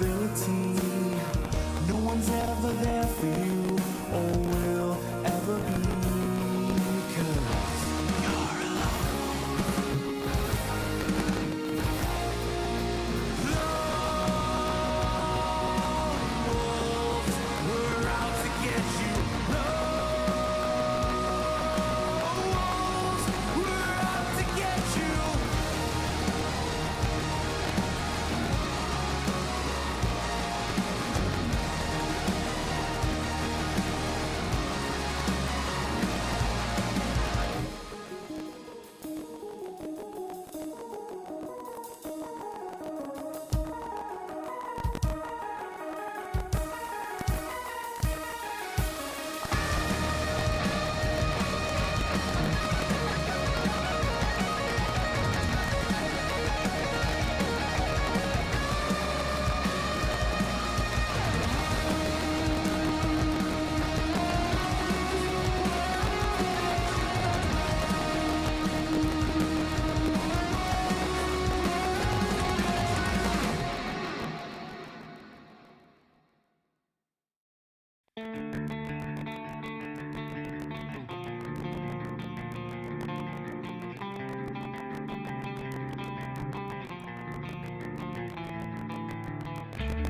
responsibility. No one's ever there for you, or will ever be, 'cause you're alone. Lone wolves, we're out to get you. Lone wolves, we're out to get you.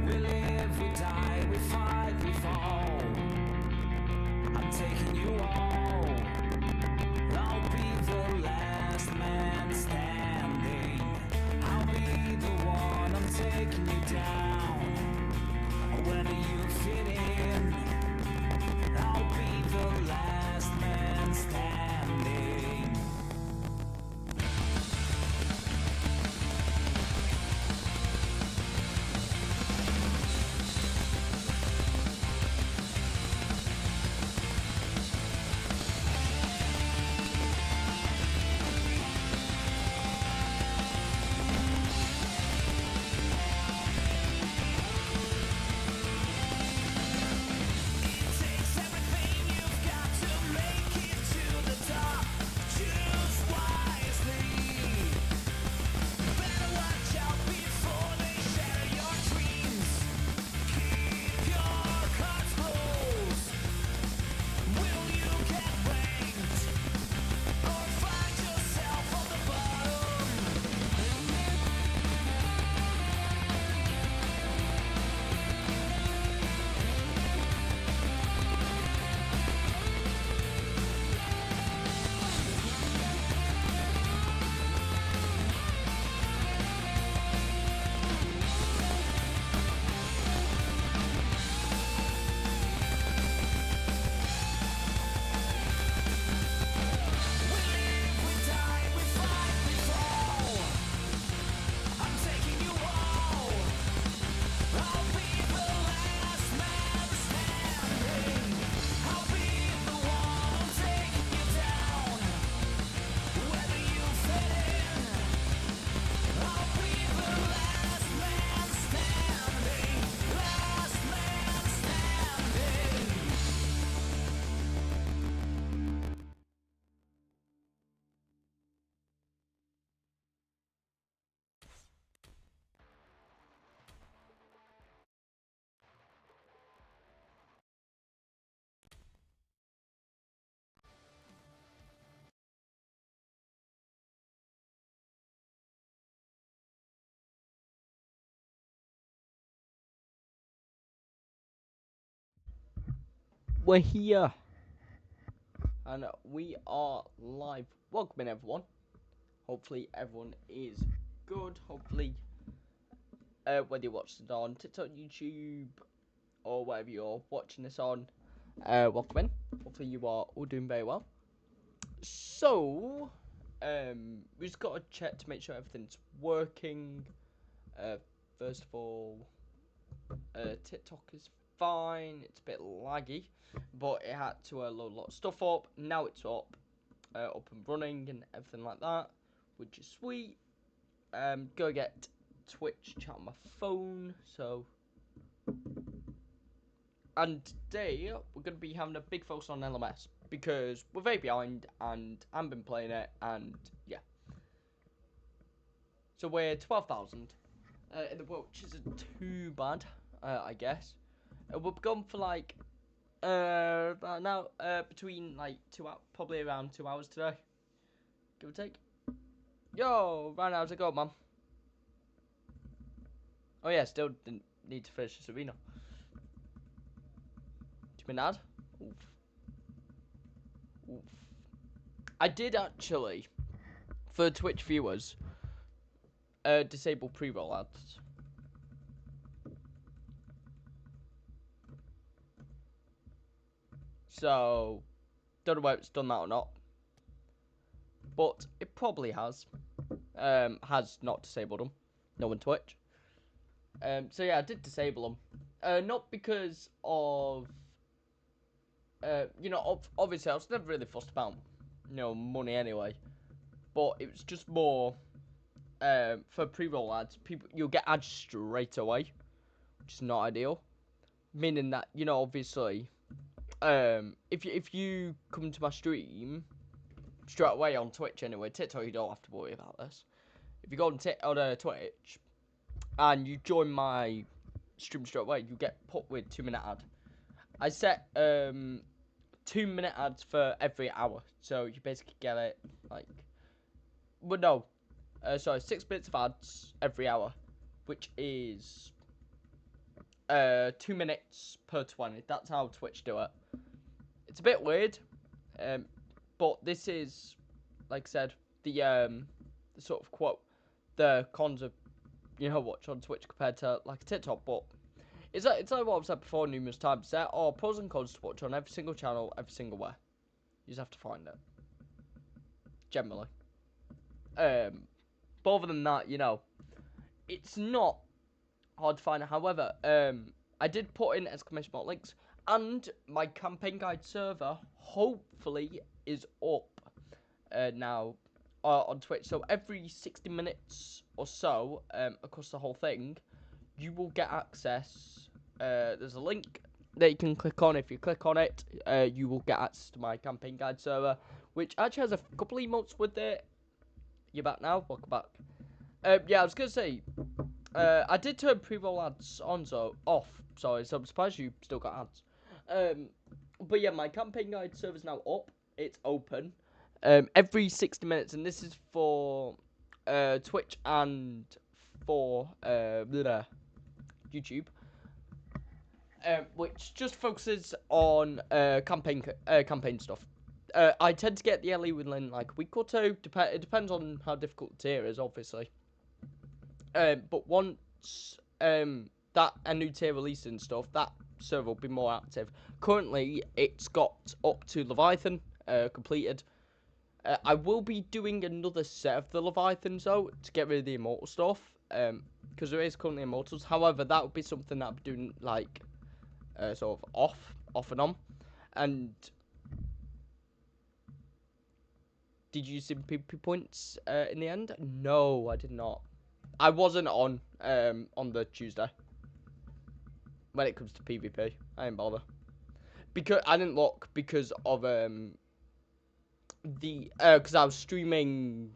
We live, we die, we fight, we fall. I'm taking you all. I'll be the last man standing. I'll be the one, I'm taking you down. Whether you fit in, I'll be the last man standing. Takes everything you've got to make it to the top. Choose wisely. Better watch out before they shatter your dreams. Keep your cards close. Will you get ranked or find yourself on the bottom? We live, we die, we fight, we fall. I'm taking you all. I'll be the last man standing. I'll be the one, I'm taking you down. Whether you fit in, I'll be the last man standing. Last man standing. We're here and we are live. Welcome in, everyone. Hopefully everyone is good. Hopefully whether you watch it on TikTok, YouTube, or whatever you're watching this on, welcome in. Hopefully you are all doing very well. So we just got to check to make sure everything's working. First of all, TikTok is fine. It's a bit laggy, but it had to load a lot of stuff up. Now it's up and running and everything like that, which is sweet. Go get Twitch chat on my phone. So, and today we're gonna be having a big focus on LMS because we're very behind and I haven't been playing it, and yeah. So we're 12,000. in the world, which isn't too bad, I guess. We've gone for like now between like probably around 2 hours today, give or take. Yo, Ryan, how's it going, man? Oh yeah, still didn't need to finish this arena. Do you mean ad? Oof. Oof. I did actually, for Twitch viewers, disable pre-roll ads. So, don't know whether it's done that or not, but it probably has. Has not disabled them. No on Twitch. So yeah, I did disable them. Not because of, obviously I was never really fussed about, money anyway. But it was just more, for pre-roll ads, you'll get ads straight away, which is not ideal. Meaning that, obviously, if you come to my stream straight away on Twitch anyway, TikTok you don't have to worry about this. If you go on Twitch and you join my stream straight away, you get put with 2-minute ad. I set 2-minute ads for every hour, so you basically get it like, well no, sorry, 6 minutes of ads every hour, which is 2 minutes per 20. That's how Twitch do it. It's a bit weird, but this is, like I said, the sort of quote, the cons of watch on Twitch compared to like a TikTok. But it's like what I've said before numerous times. There are pros and cons to watch on every single channel, every single way. You just have to find it. Generally. But other than that, it's not hard to find. However, I did put in exclamation mark links, and my campaign guide server hopefully is up now on Twitch. So every 60 minutes or so, across the whole thing, you will get access. There's a link that you can click on. If you click on it, you will get access to my campaign guide server, which actually has a couple of emotes with it. You're back now. Welcome back. Yeah, I was gonna say, I did turn pre-roll ads on, so off. Sorry, so I'm surprised you still got ads. But yeah, my campaign guide server's now up. It's open. Every 60 minutes, and this is for Twitch and for YouTube, which just focuses on campaign stuff. I tend to get the LE within like a week or two. It depends on how difficult the tier is, obviously. But once that a new tier released and stuff, that server will be more active. Currently, it's got up to Leviathan completed. I will be doing another set of the Leviathans though to get rid of the immortal stuff. Because there is currently immortals. However, that would be something that I'll be doing like sort of off and on. And did you see PP points in the end? No, I did not. I wasn't on the Tuesday when it comes to PvP. I didn't bother because I didn't look because of because I was streaming.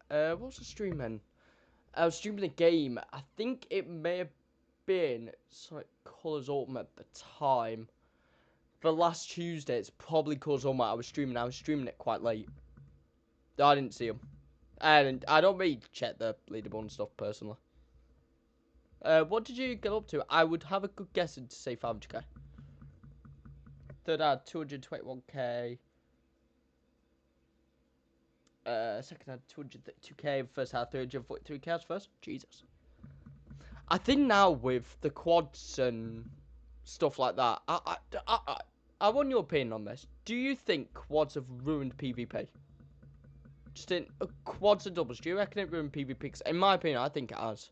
What was I streaming? I was streaming a game. I think it may have been Sonic Colors Ultimate at the time. For last Tuesday, it's probably Colors Ultimate. I was streaming it quite late. I didn't see them. And I don't really check the leaderboard and stuff personally. What did you get up to? I would have a good guess to say 500k. Third had 221k. Second had 232k. First had 343k first. Jesus. I think now with the quads and stuff like that, I want your opinion on this. Do you think quads have ruined PvP? Just in quads and doubles, do you reckon it ruined PvP? Because in my opinion, I think it has.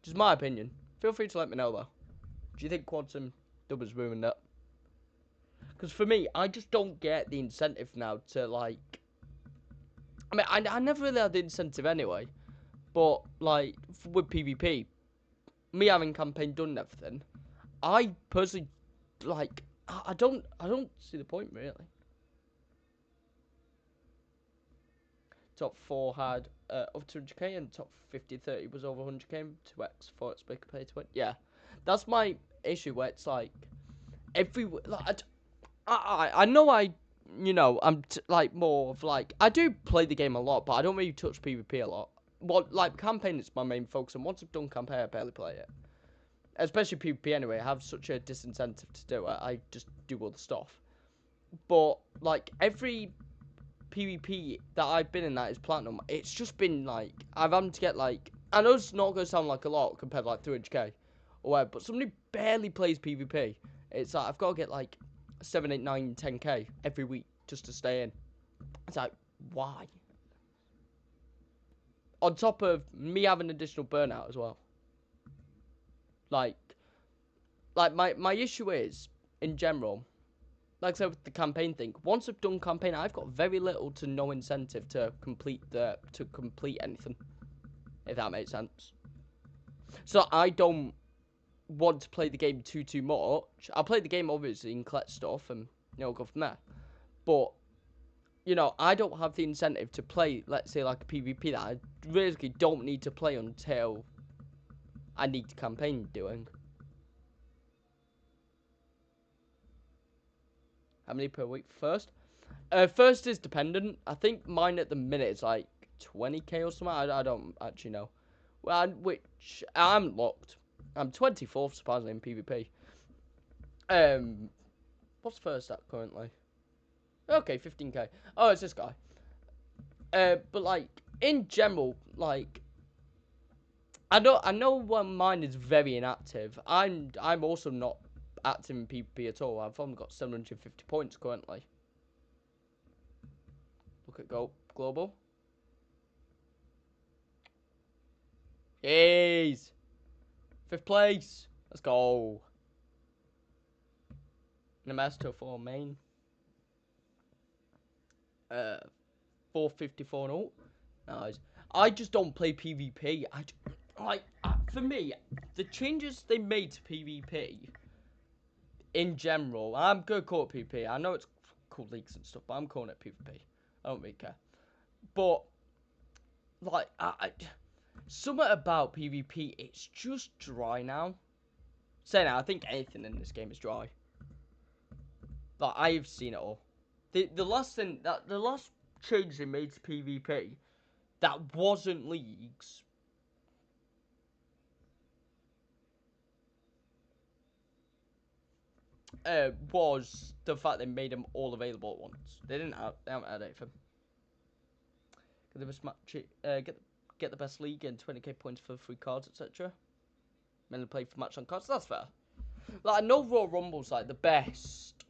Just my opinion. Feel free to let me know though. Do you think quads and doubles ruined it? Because for me, I just don't get the incentive now to like. I mean, I never really had the incentive anyway. But like with PvP, me having campaign done and everything, I personally like. I don't see the point really. Top 4 had up to 200k, and top 50-30 was over 100k. 2x, 4x, big pay to win. Yeah, that's my issue. Where it's like every like I know I'm like more of like I do play the game a lot, but I don't really touch PvP a lot. What like campaign is my main focus, and once I've done campaign, I barely play it. Especially PvP anyway. I have such a disincentive to do it. I just do other stuff. But like every PvP that I've been in that is platinum, it's just been like I've had to get like I know it's not gonna sound like a lot compared to like 300k or whatever, but somebody barely plays PvP. It's like I've got to get like 7, 8, 9, 10k every week just to stay in. It's like why? On top of me having additional burnout as well. Like my issue is in general. Like I said with the campaign thing, once I've done campaign, I've got very little to no incentive to complete anything, if that makes sense. So I don't want to play the game too much. I'll play the game obviously and collect stuff and go from there. But I don't have the incentive to play, let's say, like a PvP that I really don't need to play until I need campaign doing. How many per week? First is dependent. I think mine at the minute is like 20k or something. I don't actually know. Well, which I'm locked. I'm 24th surprisingly in PvP. What's first at currently? Okay, 15k. Oh, it's this guy. But like in general, like I know when mine is very inactive. I'm also not active in PvP at all. I've only got 750 points currently. Look at global. Jeez. 5th place. Let's go. Namasto for main. 454 and all. Nice. I just don't play PvP. For me, the changes they made to PvP in general, I'm gonna call it PvP. I know it's called leagues and stuff, but I'm calling it PvP. I don't really care. But like, something about PvP, it's just dry now. Saying that, I think anything in this game is dry. Like I've seen it all. The last change they made to PvP that wasn't leagues was the fact they made them all available at once. They haven't had anything. Get the best match, get the best league and 20k points for free cards, etc. Mainly play for match on cards. That's fair. Like I know Royal Rumble's like the best.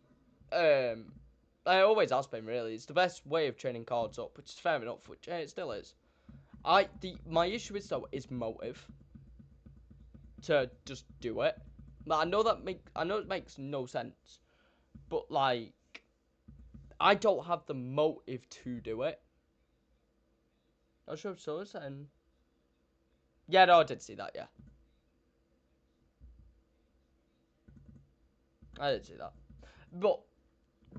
I always has been really. It's the best way of training cards up, which is fair enough. Which it still is. My issue is though is motive to just do it. Like, I know it makes no sense, but like I don't have the motive to do it. I'll show source and yeah, no, I did see that. Yeah, I did see that. But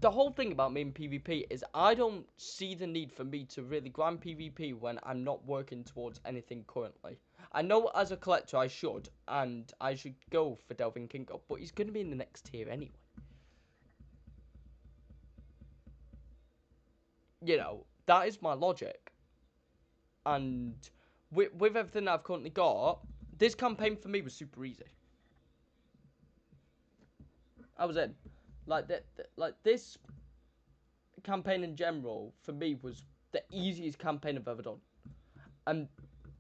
the whole thing about me in PvP is I don't see the need for me to really grind PvP when I'm not working towards anything currently. I know as a collector I should, and I should go for Delvin Kingo, but he's going to be in the next tier anyway. That is my logic. And with everything I've currently got, this campaign for me was super easy. I was in. Like this campaign in general for me was the easiest campaign I've ever done, and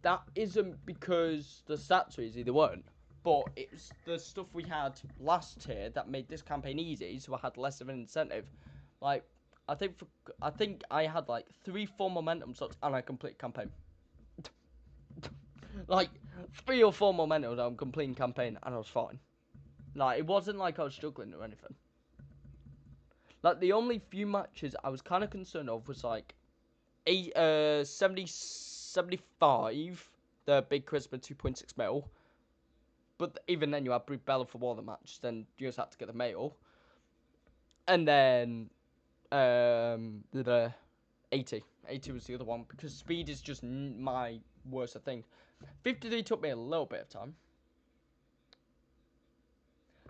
that isn't because the stats were easy, they weren't, but it's the stuff we had last tier that made this campaign easy, so I had less of an incentive. Like I think I had like 3-4 momentum slots and I complete campaign. Like 3 or 4 momentum on completing campaign and I was fine. Like it wasn't like I was struggling or anything. Like, the only few matches I was kind of concerned of was, like, 75, the big Charisma 2.6 mil. But even then, you had Brie Bella for one of the matches, then you just had to get the mail. And then, 80. 80 was the other one because speed is just my worst thing. 53 took me a little bit of time.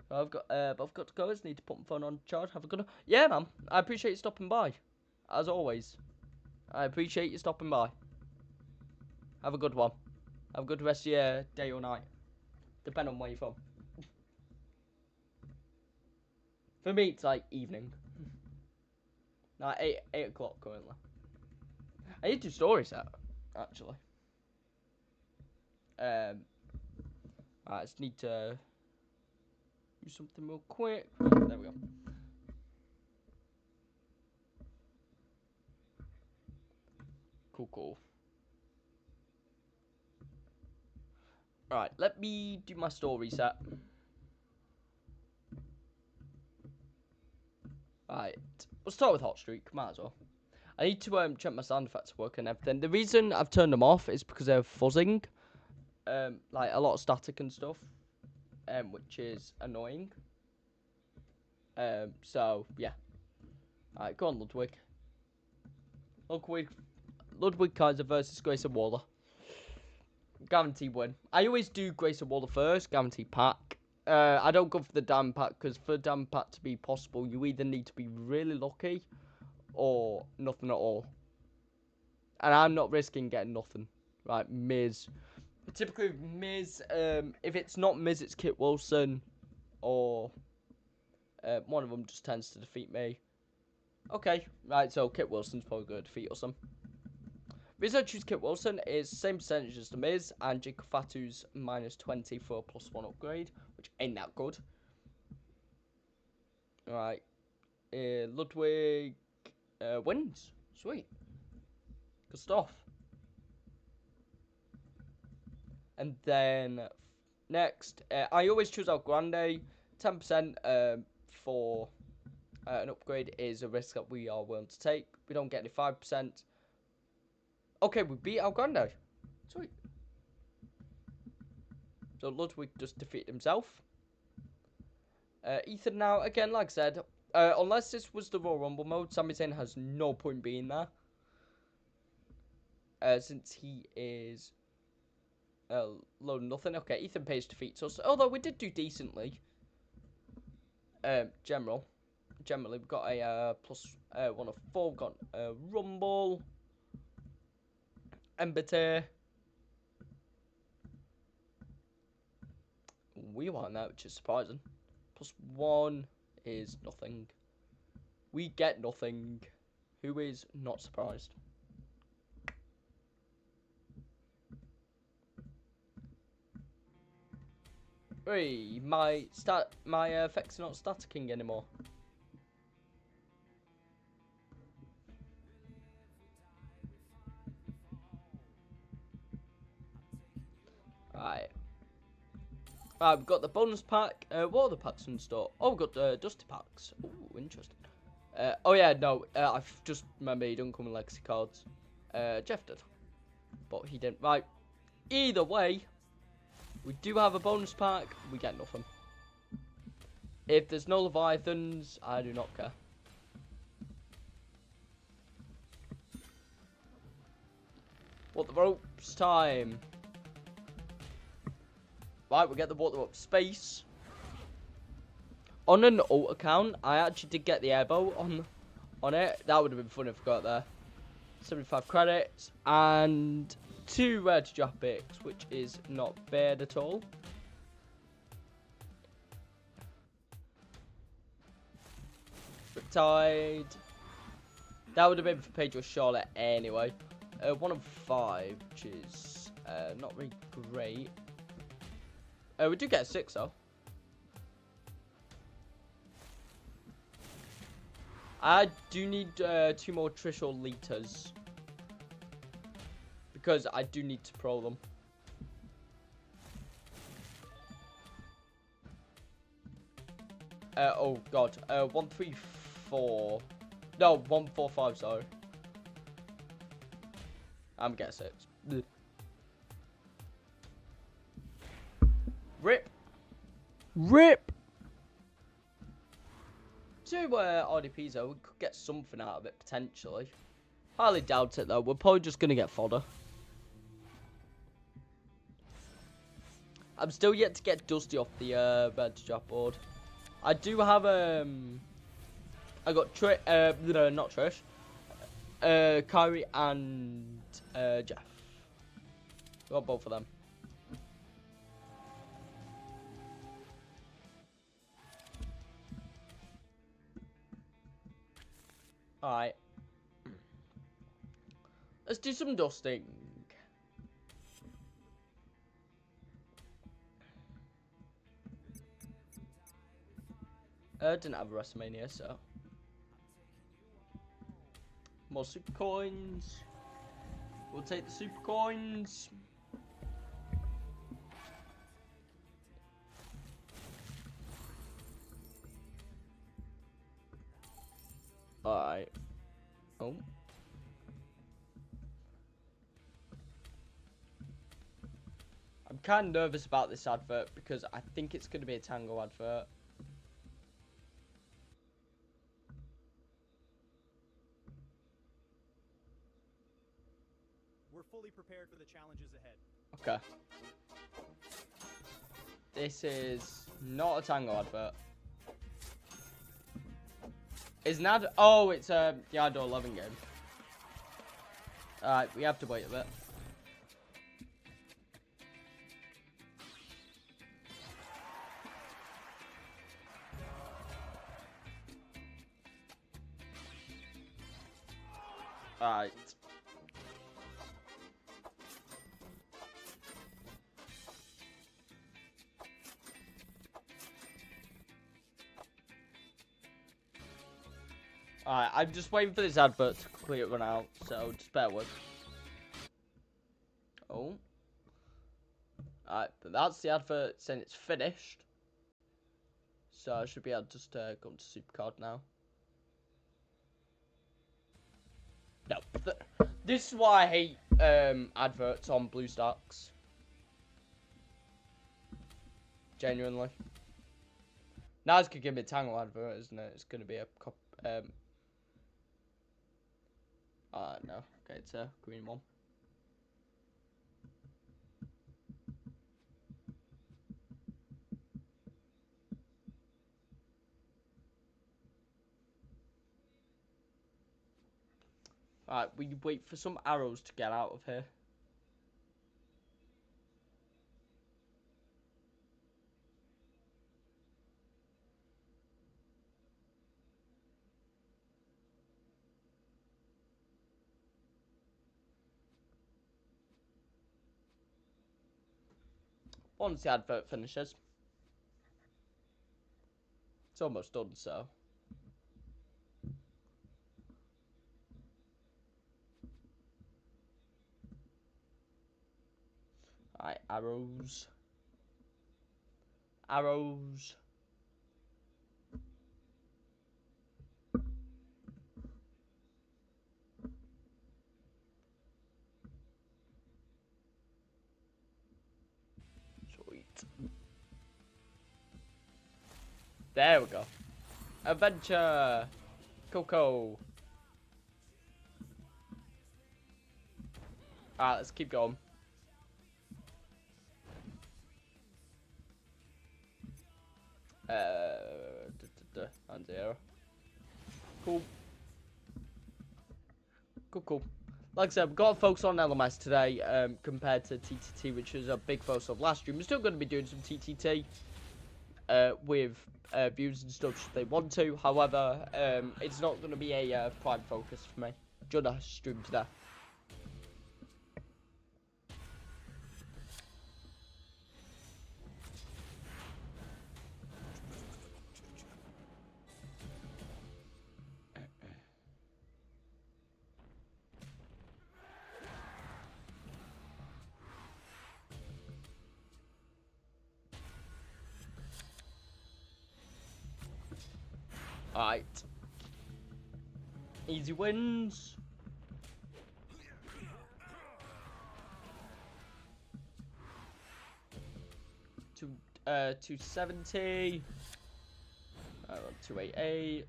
But I've got to go. I just need to put my phone on charge. Have a good one. Yeah, man. I appreciate you stopping by. As always. I appreciate you stopping by. Have a good one. Have a good rest of your day or night. Depending on where you're from. For me, it's like evening. Like 8 o'clock currently. I need to do stories out, actually. I just need to do something real quick. There we go. Cool. Alright, let me do my story set. Alright, we'll start with Hot Streak, might as well. I need to check my sound effects work and everything. The reason I've turned them off is because they're fuzzing. Like a lot of static and stuff. Which is annoying. So, yeah. Alright, go on, Ludwig. Ludwig Kaiser versus Grayson Waller. Guaranteed win. I always do Grayson Waller first, guaranteed pack. I don't go for the diamond pack, because for the diamond pack to be possible, you either need to be really lucky, or nothing at all. And I'm not risking getting nothing. Right, Miz. Typically, Miz, if it's not Miz, it's Kit Wilson, or one of them just tends to defeat me. Okay, right, so Kit Wilson's probably going to defeat us. The reason I choose Kit Wilson is same percentage as The Miz, and Jacob Fatu's minus 20 for a +1 upgrade, which ain't that good. Alright, Ludwig wins. Sweet. Good stuff. And then next, I always choose El Grande. 10% for an upgrade is a risk that we are willing to take. We don't get any 5%. Okay, we beat El Grande. Sweet. So Ludwig just defeated himself. Ethan now, again, like I said, unless this was the Royal Rumble mode, Sami Zayn has no point being there. Since he is low nothing. Okay, Ethan Page defeats us. Although we did do decently. Generally, we've got a +1 of 4. We've got a Rumble. Embate. We won that, which is surprising. +1 is nothing. We get nothing. Who is not surprised? Hey, my effects are not staticking anymore. Right. Right, we've got the bonus pack. What are the packs in store? Oh, we've got Dusty packs. Ooh, interesting. Oh yeah, no, I've just remembered he don't come with legacy cards. Jeff did, but he didn't. Right. Either way, we do have a bonus pack. We get nothing. If there's no Leviathans, I do not care. What the ropes time. Right, we get the water up space. On an alt account, I actually did get the airboat on it. That would have been fun if I got there. 75 credits and 2 rare to drop picks, which is not bad at all. Riptide. That would have been for Pedro Charlotte anyway. 1 of 5, which is not really great. We do get a 6 though. I do need 2 more Trishul liters. Because I do need to pro them. Oh god. 134. No, 145, sorry. I'm getting 6. Blech. Rip. 2 RDPs though, we could get something out of it potentially. Highly doubt it though. We're probably just gonna get fodder. I'm still yet to get Dusty off the vantage drop board. I do have I got no, not Trish. Kyrie and Jeff. Got both of them. Alright. Let's do some dusting. Didn't have a WrestleMania, so. More super coins. We'll take the super coins. Alright. Oh. I'm kind of nervous about this advert because I think it's going to be a Tango advert. We're fully prepared for the challenges ahead. Okay. This is not a Tango advert. It's not. Oh, it's the Idol 11 game. Alright, we have to wait a bit. Alright. Alright, I'm just waiting for this advert to completely run out, so just bear with. Oh. Alright, but that's the advert saying it's finished. So I should be able to just go into supercard now. No. This is why I hate adverts on BlueStacks. Genuinely. Now it's gonna give me a Tangle advert, isn't it? It's gonna be a no. Okay, it's a green one. Alright, we wait for some arrows to get out of here. Once the advert finishes. It's almost done, so. Alright, arrows. Arrows. Sweet. There we go. Adventure. Coco. Alright, let's keep going. And zero. Cool. Cool. Like I said, we've got to focus on LMS today compared to TTT, which was a big focus of last stream. We're still going to be doing some TTT with views and stuff if they want to. However, it's not going to be a prime focus for me during the stream today. Alright. Easy wins. To 270. 288.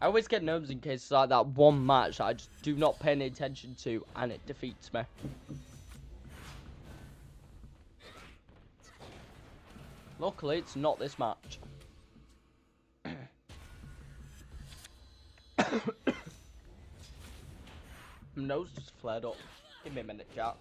I always get nerves in cases like that one match that I just do not pay any attention to and it defeats me. Luckily, it's not this match. My nose just flared up. Give me a minute, chat.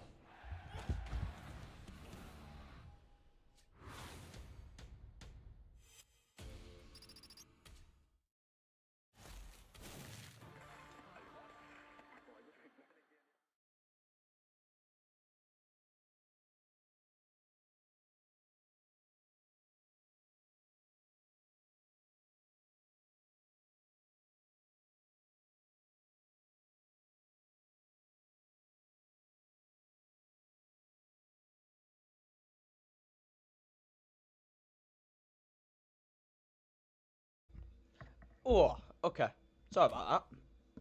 Oh, okay. Sorry about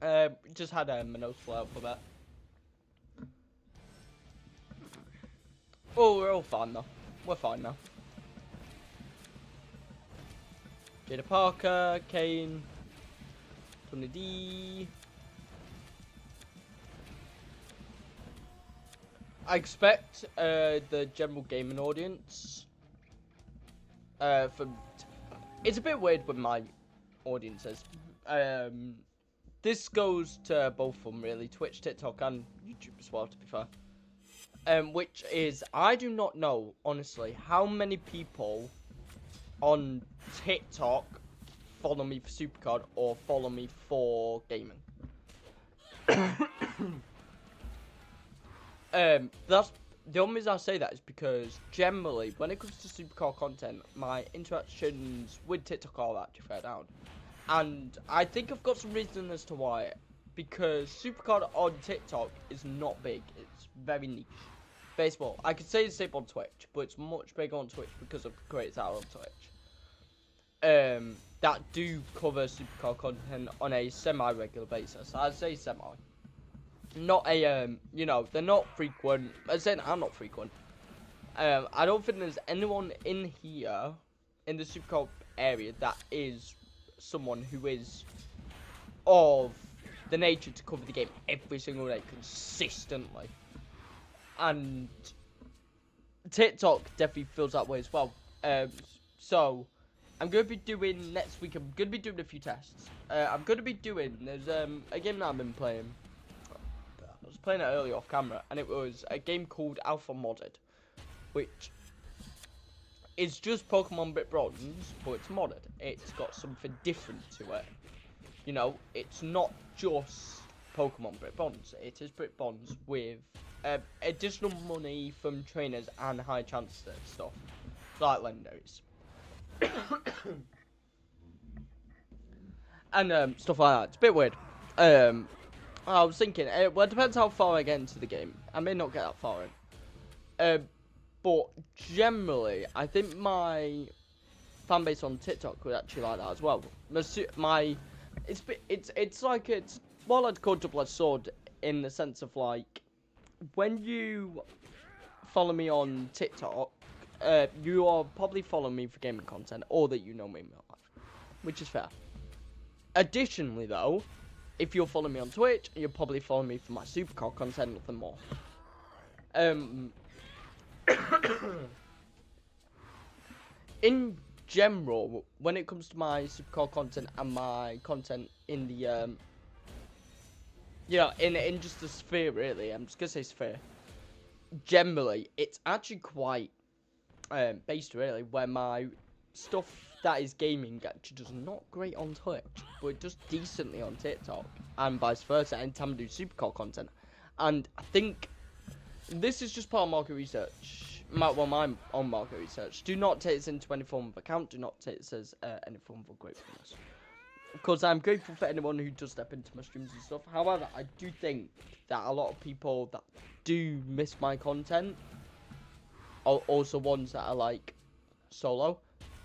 that. Just had my nose flare up a bit. Oh, we're all fine though. We're fine now. Jada Parker, Kane, Tony D. I expect the general gaming audience from... It's a bit weird with my audiences. This goes to both of them really, Twitch, TikTok, and YouTube as well, to be fair. Which is, I do not know, honestly, how many people on TikTok follow me for Supercard or follow me for gaming. That's the only reason I say that is because generally, when it comes to Supercard content, my interactions with TikTok are actually fair down. And I think I've got some reason as to why. Because Supercard on TikTok is not big. It's very niche. Baseball. I could say the same on Twitch, but it's much bigger on Twitch because of the creators that are on Twitch. That do cover Supercard content on a semi-regular basis. I'd say semi. Not a, you know, they're not frequent. I'm saying I'm not frequent. I don't think there's anyone in here, in the Supercard area, that is someone who is of the nature to cover the game every single day consistently. And TikTok definitely feels that way as well. So I'm going to be doing next week. I'm going to be doing a few tests. I'm going to be doing, there's a game that I've been playing. I was playing it earlier off camera, and it was a game called Alpha Modded, which is just Pokemon Bit Bronze, but it's modded. It's got something different to it. You know, it's not just Pokemon Bit Bronze. It is Bit Bronze with additional money from trainers and high chance stuff, like legendaries. And stuff like that. It's a bit weird. I was thinking, well, it depends how far I get into the game. I may not get that far in. But generally, I think my fan base on TikTok would actually like that as well. It's like it's what I'd call double-edged sword in the sense of like when you follow me on TikTok, you are probably following me for gaming content or that you know me in real life, which is fair. Additionally, though, if you're following me on Twitch, you're probably following me for my Supercard content, nothing more. In general, when it comes to my Supercard content and my content in the in just the sphere, really, I'm just gonna say sphere. Generally, it's actually quite based really, where my stuff that is gaming actually does not great on Twitch, but it does decently on TikTok, and vice versa. Anytime I do Supercard content, and I think this is just part of market research. My own market research. Do not take this into any form of account. Do not take this as any form of gratefulness. Of course, I'm grateful for anyone who does step into my streams and stuff. However, I do think that a lot of people that do miss my content are also ones that are like solo,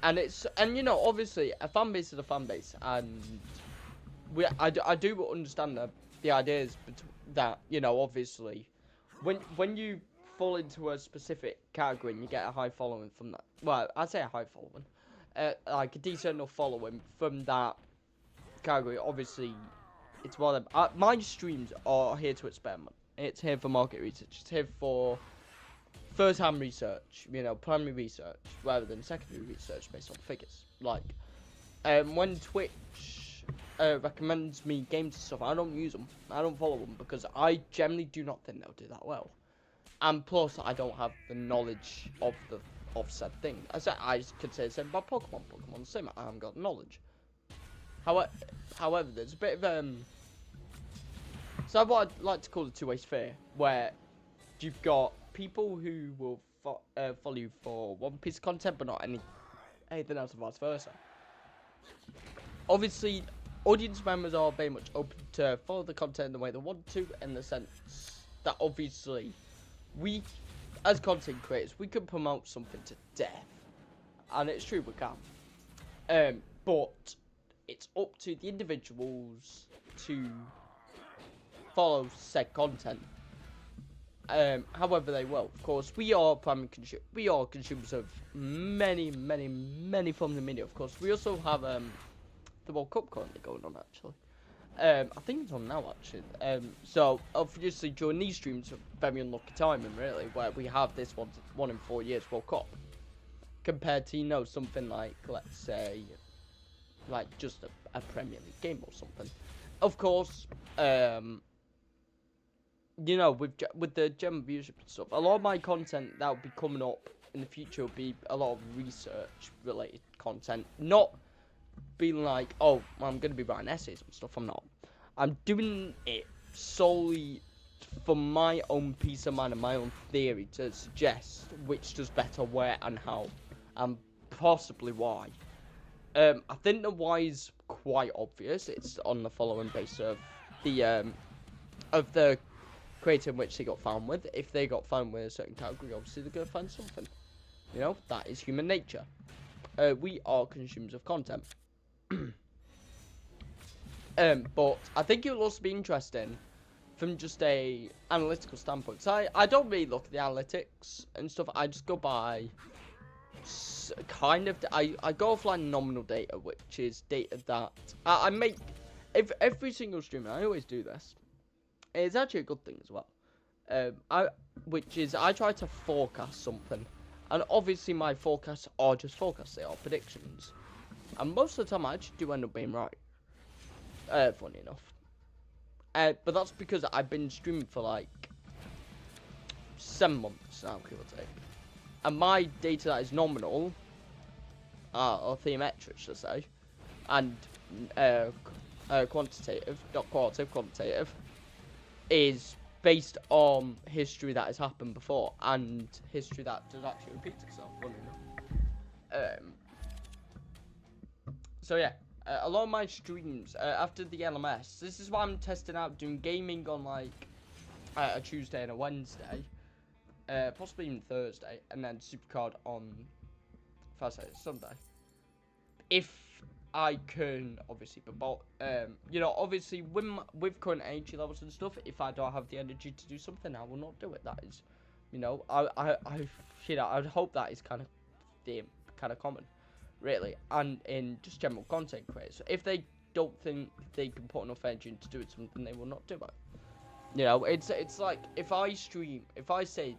and you know, obviously a fan base is a fan base, and I do understand the ideas that, you know, obviously when you fall into a specific category and you get a high following from that, well, I'd say a high following, like a decent enough following from that category, obviously, it's one of them. My streams are here to experiment. It's here for market research. It's here for first-hand research, primary research, rather than secondary research based on figures. Like, when Twitch recommends me games and stuff, I don't use them. I don't follow them because I generally do not think they'll do that well. And plus, I don't have the knowledge of said thing. I could say the same about Pokemon. Pokemon the same. I haven't got knowledge. However, there's a bit of so what I'd like to call the two-way sphere, where you've got people who will follow you for one piece of content, but not anything else, and vice versa. Obviously, audience members are very much open to follow the content the way they want to, in the sense that obviously we, as content creators, we can promote something to death, and it's true we can. But it's up to the individuals to follow said content. However they will. Of course, we are consumers of many forms of media. Of course, we also have the World Cup currently going on, actually. I think it's on now, actually. So obviously during these streams, very unlucky timing, really, where we have this one in 4 years World Cup, compared to something like, let's say, like just a Premier League game or something. Of course, with the general viewership and stuff, a lot of my content that will be coming up in the future will be a lot of research related content, not being like, oh, I'm going to be writing essays and stuff. I'm not. I'm doing it solely for my own peace of mind and my own theory to suggest which does better, where and how, and possibly why. I think the why is quite obvious. It's on the following basis of the creator in which they got found with. If they got found with a certain category, obviously they're going to find something. That is human nature. We are consumers of content. But I think it will also be interesting from just a analytical standpoint. So I don't really look at the analytics and stuff. I just go by I go off like nominal data, which is data that I make. If every single stream, I always do this. It's actually a good thing as well. I try to forecast something, and obviously my forecasts are just forecasts; they are predictions, and most of the time I actually do end up being right. Funny enough, but that's because I've been streaming for like 7 months now, give or take, and my data that is nominal, or theometric, should I say, and quantitative, not qualitative, quantitative, is based on history that has happened before and history that does actually repeat itself. So yeah, a lot of my streams after the LMS, this is why I'm testing out doing gaming on like a Tuesday and a Wednesday, possibly even Thursday, and then supercard on Thursday and Sunday. If I can, obviously, but obviously with current energy levels and stuff, if I don't have the energy to do something, I will not do it. That is, I would hope that is kind of common, really, and in just general content creators. If they don't think they can put enough energy into doing something, they will not do it. It's like if I say,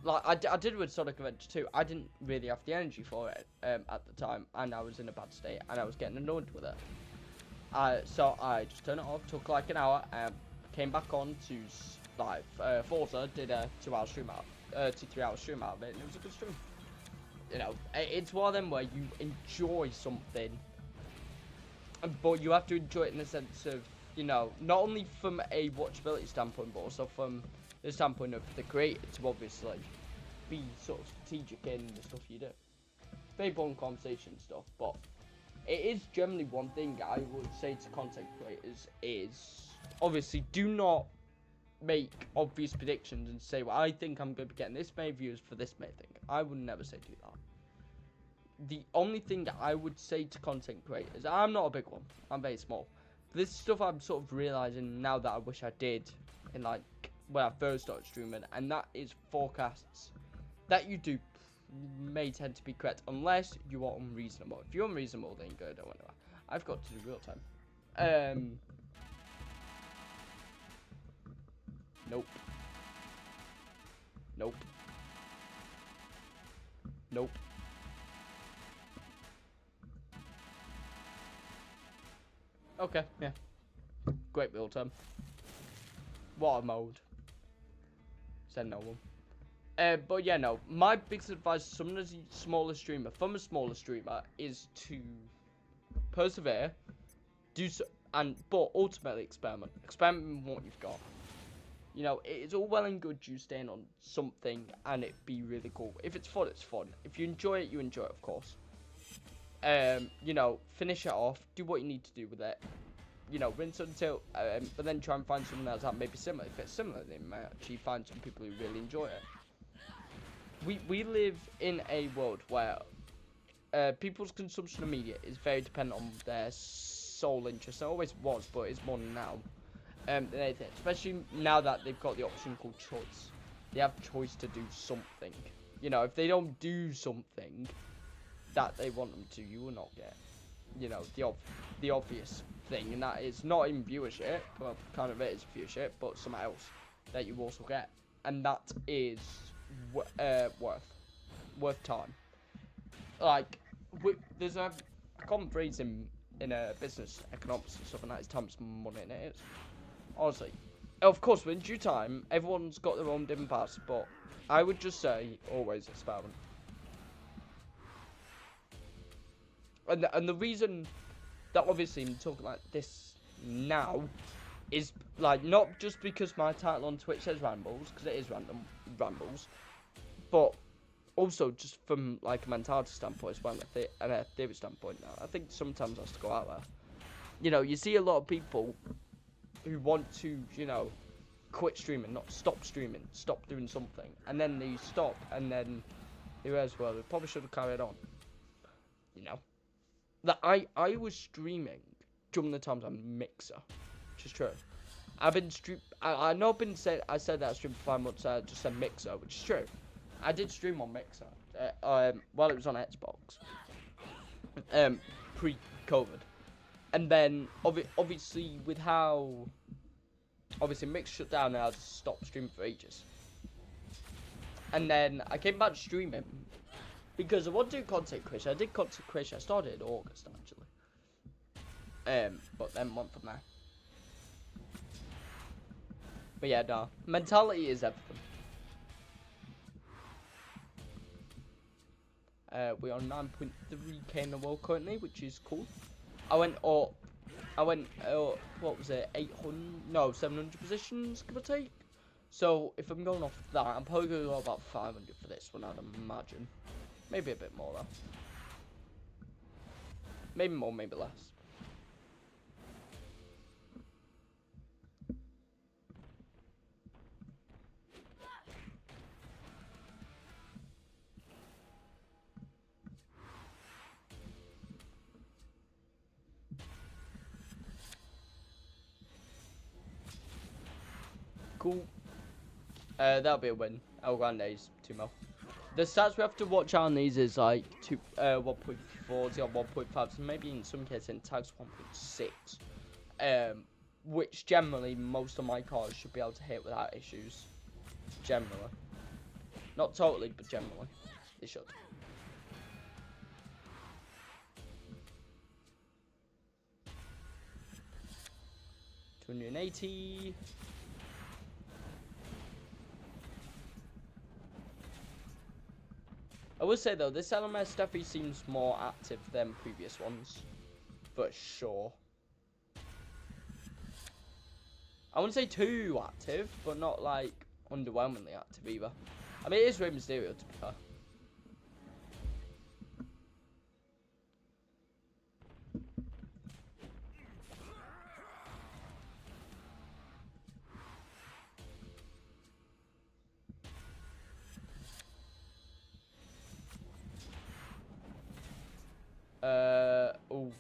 like I did with Sonic Adventure 2, I didn't really have the energy for it at the time, and I was in a bad state, and I was getting annoyed with it. So I just turned it off, took like an hour, and came back on to live. Forza, did a 2-hour stream out, 2-3 hour stream out of it, and it was a good stream. It's one of them where you enjoy something, but you have to enjoy it in the sense of, not only from a watchability standpoint, but also from the standpoint of the creator to obviously be sort of strategic in the stuff you do. Very boring conversation stuff, but it is generally one thing I would say to content creators is obviously do not make obvious predictions and say, well, I think I'm going to be getting this many views for this many thing. I would never say do that. The only thing that I would say to content creators, I'm not a big one, I'm very small. This stuff I'm sort of realising now that I wish I did in like when I first started streaming, and that is forecasts that you do may tend to be correct unless you are unreasonable. If you're unreasonable, then you go, don't worry. I've got to do real time. Nope. Nope. Nope. Okay, yeah. Great build term. Water mode. Said no one. But yeah, no. My biggest advice to someone as a smaller streamer, from a smaller streamer, is to persevere, do so, but ultimately experiment. Experiment with what you've got. You know, it's all well and good you staying on something and it be really cool. If it's fun, it's fun. If you enjoy it, you enjoy it, of course. You know, finish it off. Do what you need to do with it. You know, rinse until, but then try and find something else that may be similar. If it's similar, then you might actually find some people who really enjoy it. We live in a world where people's consumption of media is very dependent on their sole interest. It always was, but it's more now than anything. Especially now that they've got the option called choice. They have choice to do something. You know, if they don't do something that they want them to, you will not get, you know, the obvious thing, and that is not in viewership, well, kind of it is viewership, but something else that you also get, and that is worth time. Like, there's a common phrase in business economics and stuff, and that is time's money, and it is. Honestly, of course, in due time, everyone's got their own different paths, but I would just say always experiment. And the reason that obviously I'm talking like this now is like not just because my title on Twitch says rambles, because it is rambles, but also just from like a mentality standpoint as well, and a theory standpoint. Now I think sometimes I have to go out there. You know, you see a lot of people who want to, you know, quit streaming, not stop streaming, stop doing something, and then they stop, and then they realize, well, they probably should have carried on. You know. That I was streaming during the times on Mixer, which is true. I've been I know I've been said I said that I streamed for 5 months. I just said Mixer, which is true. I did stream on Mixer while it was on Xbox, pre-COVID, and then obviously with how Mixer shut down, and I just stopped streaming for ages. And then I came back streaming. Because I want to do content creation. I did content creation. I started in August, actually. But then went from there. But yeah, nah. Mentality is everything. We are 9.3k in the world currently, which is cool. I went, what was it, 700 positions, give or take. So, if I'm going off that, I'm probably going to go about 500 for this one, I'd imagine. Maybe a bit more, though. Maybe more, maybe less. Cool. That'll be a win. El Grande's 2 mil. The stats we have to watch out on these is like 1.4, 1.5, so maybe in some cases in tags 1.6. Which generally most of my cars should be able to hit without issues. Generally. Not totally, but generally. They should. $280. I will say though, this LMS definitely seems more active than previous ones, for sure. I wouldn't say too active, but not like underwhelmingly active either. I mean, it is Rey Mysterio, to be fair. Oh.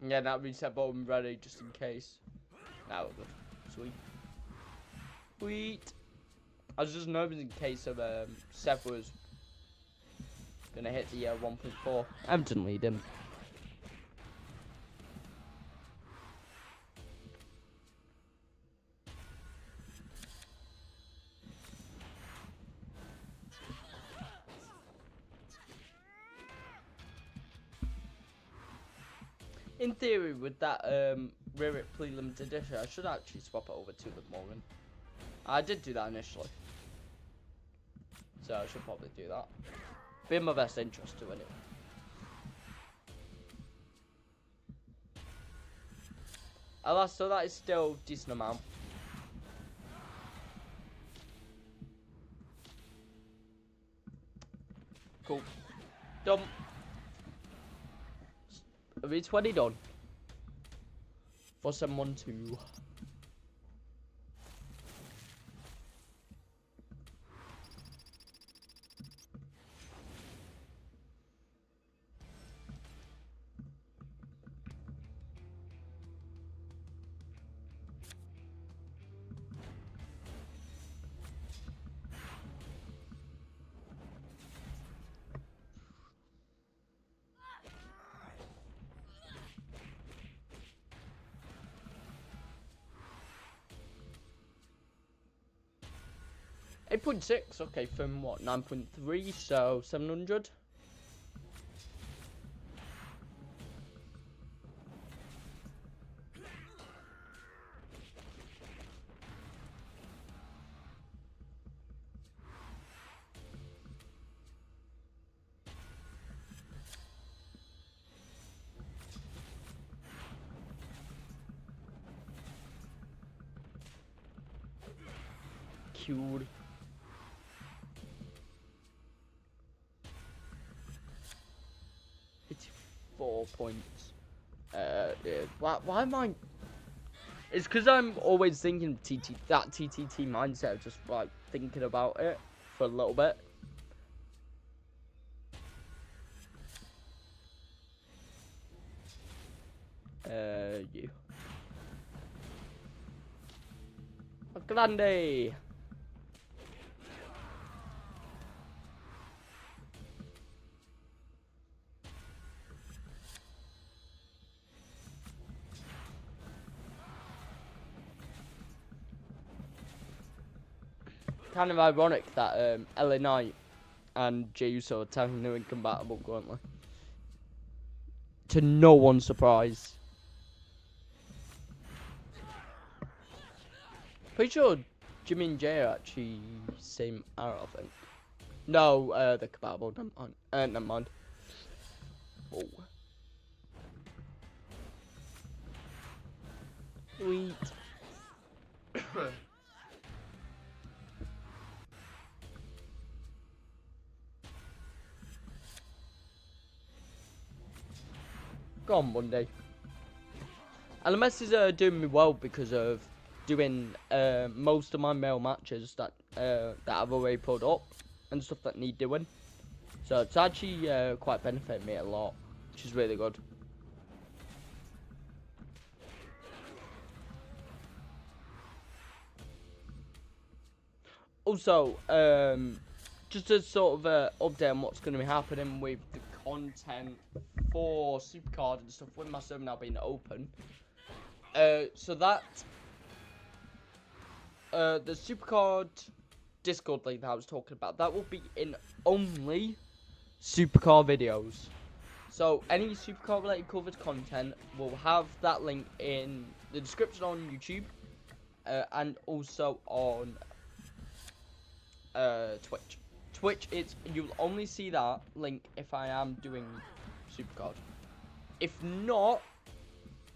Yeah, that reset button ready just in case. Now we're good. Sweet. Sweet. I was just nervous in case of Seth was gonna hit the 1.4. Evidently he didn't. in theory, with that Rare Plea Limited Edition, I should actually swap it over to the Morgan. I did do that initially, so I should probably do that. Be in my best interest to anyway. Alas, so that is still a decent amount. Cool. Done. Are we 20 done? For someone to. $8.6, okay, from what, 9.3, so 700. Cute. It's 4 points. Yeah. Why am I? It's because I'm always thinking that TTT mindset, just like thinking about it for a little bit. You. Grande. Kind of ironic that LA Knight and Jey Uso are technically incompatible currently. To no one's surprise. Pretty sure Jimmy and Jay are actually same era, I think. No, they're compatible. Never mind. Oh. Sweet. Go on, Monday. LMS is doing me well because of doing most of my male matches that I've already put up and stuff that need doing. So it's actually quite benefiting me a lot, which is really good. Also, just a sort of update on what's going to be happening with the content for Supercard and stuff with my server now being open. So that the Supercard Discord link that I was talking about, that will be in only Supercard videos. So any Supercard related covered content will have that link in the description on YouTube and also on Twitch. Twitch, you'll only see that link if I am doing Supercard. If not,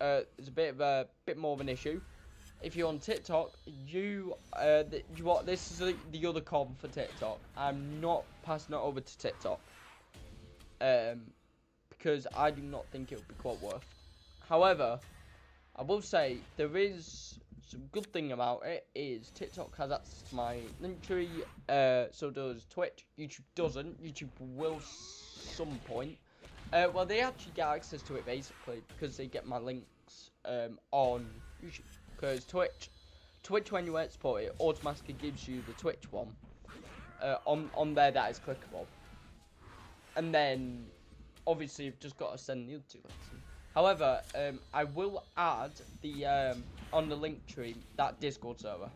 it's a bit more of an issue. If you're on TikTok, this is the other con for TikTok. I'm not passing it over to TikTok, because I do not think it would be quite worth. However, I will say there is some good thing about it is TikTok has access to my linktree, so does Twitch. YouTube doesn't. YouTube will some point. Well, they actually get access to it basically because they get my links on YouTube. Because Twitch when you export it automatically gives you the Twitch one on there that is clickable, and then obviously you've just got to send the other two links in. However, I will add the on the link tree that Discord server.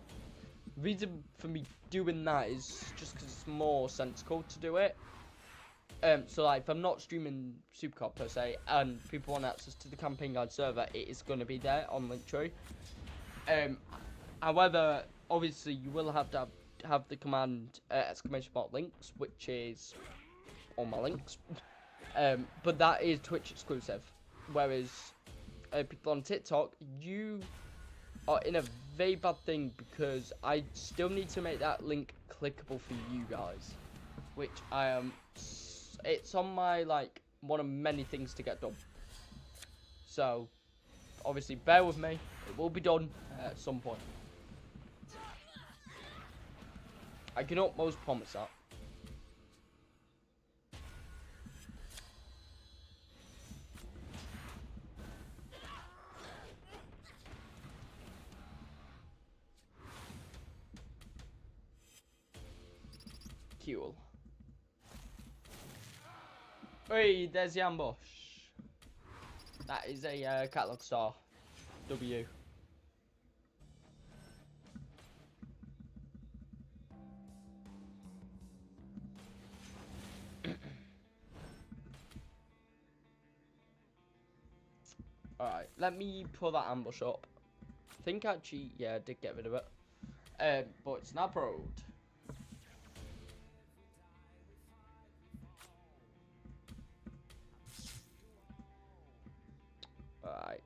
Reason for me doing that is just because it's more sensible to do it. So like if I'm not streaming Supercard per se, and people want access to the campaign guide server, it is going to be there on Linktree. However, obviously you will have to have the command !links, which is on my links. But that is Twitch exclusive. Whereas people on TikTok, you are in a very bad thing because I still need to make that link clickable for you guys, which I am. It's on my like one of many things to get done. So obviously bear with me. It will be done at some point. I can almost promise that. Cool. Hey, there's the ambush. That is a catalog star. W. Alright, let me pull that ambush up. I think actually, yeah, I did get rid of it. But it's now probed. Alright.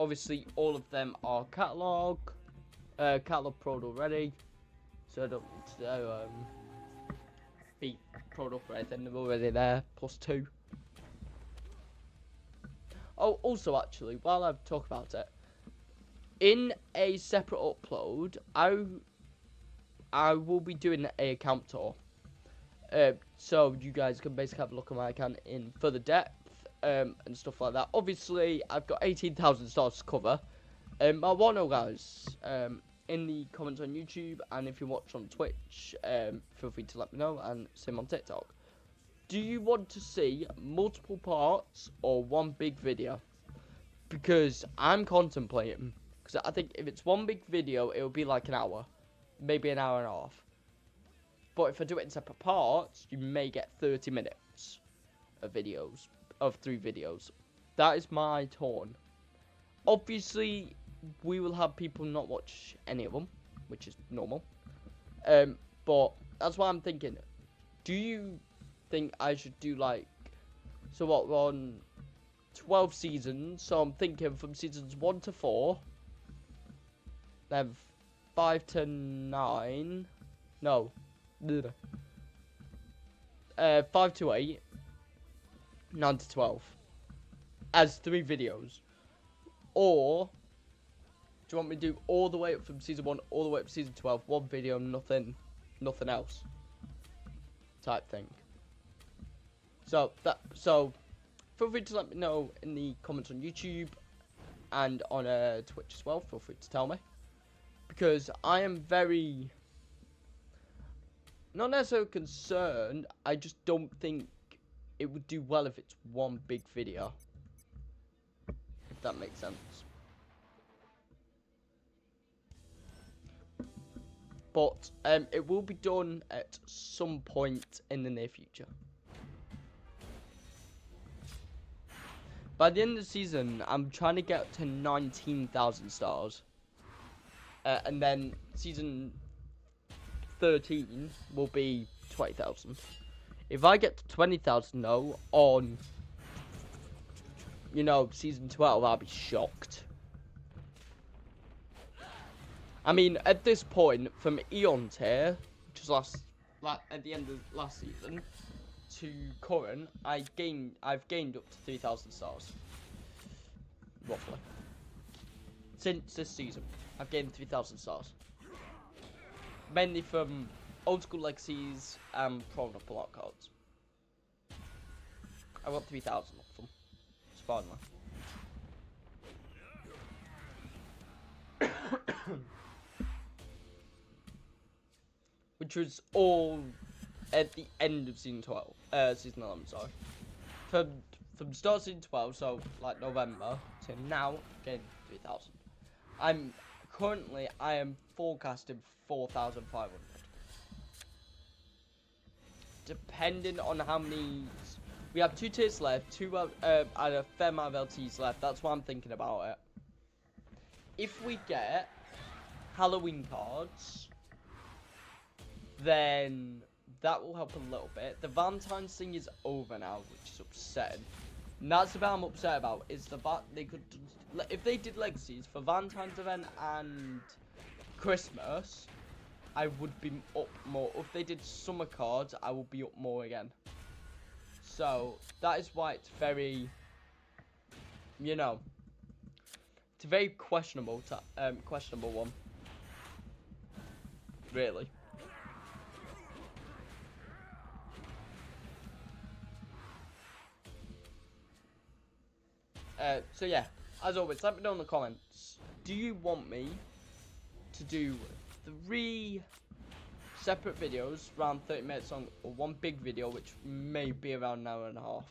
Obviously, all of them are catalog prod already. So I don't need to be prod up or anything. They're already there, +2. Oh, also actually, while I've talked about it, in a separate upload, I will be doing a account tour. So you guys can basically have a look at my account in further depth and stuff like that. Obviously, I've got 18,000 stars to cover. I want to know, guys, in the comments on YouTube, and if you watch on Twitch, feel free to let me know, and same on TikTok. Do you want to see multiple parts or one big video? Because I'm contemplating, because I think if it's one big video, it will be like an hour, maybe an hour and a half. But if I do it in separate parts, you may get 30 minutes of videos, of 3 videos. That is my tone. Obviously, we will have people not watch any of them, which is normal. But that's why I'm thinking. Do you think I should do like, so what, we're on 12 seasons, so I'm thinking from seasons 1 to 4, then 5 to 9, no, 5 to 8, 9 to 12, as 3 videos, or do you want me to do all the way up from season 1 all the way up to season 12, one video, nothing else, type thing. So feel free to let me know in the comments on YouTube and on Twitch as well. Feel free to tell me, because I am very, not necessarily concerned, I just don't think it would do well if it's one big video, if that makes sense. But it will be done at some point in the near future. By the end of the season, I'm trying to get to 19,000 stars. And then season 13 will be 20,000. If I get to 20,000 though, on, you know, season 12, I'll be shocked. I mean, at this point, from Eon tier, which was at the end of last season, to current, I've gained up to 3,000 stars, roughly. Since this season, I've gained 3,000 stars, mainly from old school legacies and prawn up block cards. I got 3,000 of them. It's fine, man. Which was all at the end of season 11, sorry. From start of season 12, so like November, to now, getting 3,000. I'm currently I am forecasting 4,500. Depending on how many, we have 2 tiers left, and a fair amount of LTs left. That's why I'm thinking about it. If we get Halloween cards, then that will help a little bit. The Valentine's thing is over now, which is upsetting. And that's about I'm upset about, is the fact they could, if they did Legacies for Valentine's event and Christmas, I would be up more. If they did summer cards, I will be up more again. So, that is why it's very, you know, it's a very questionable one. Really. So yeah, as always, let me know in the comments. Do you want me to do 3 separate videos, around 30 minutes long, or 1 big video, which may be around an hour and a half?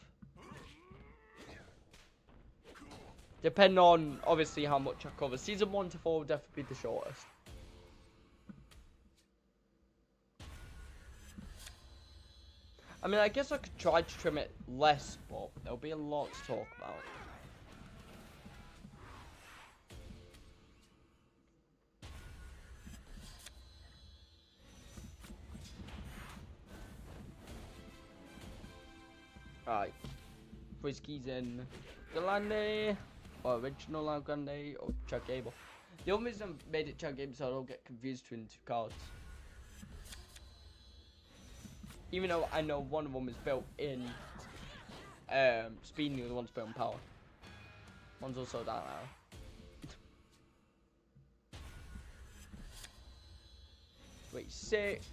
Depending on, obviously, how much I cover. Season 1 to 4 will definitely be the shortest. I mean, I guess I could try to trim it less, but there'll be a lot to talk about. Alright. Frisky's in Galande, or original Grande, or Chuck Gable. The only reason I made it Chuck Gable so I don't get confused between the 2 cards. Even though I know one of them is built in speed and the other one's built in power. One's also down arrow. Wait, 6.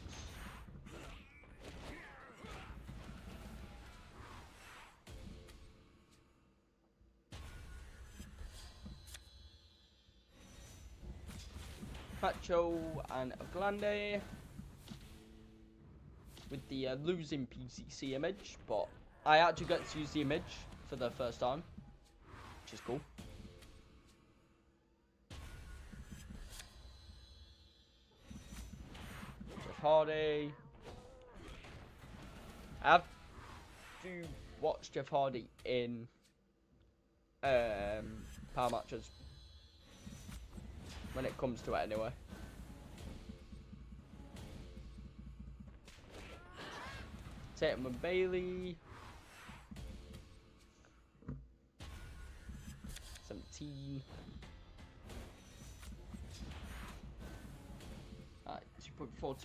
Pacho and Glande with the losing PCC image, but I actually got to use the image for the first time, which is cool. Jeff Hardy. I have to watch Jeff Hardy in power matches. When it comes to it, anyway. Tatum and Bailey. 17. Alright, 2.4,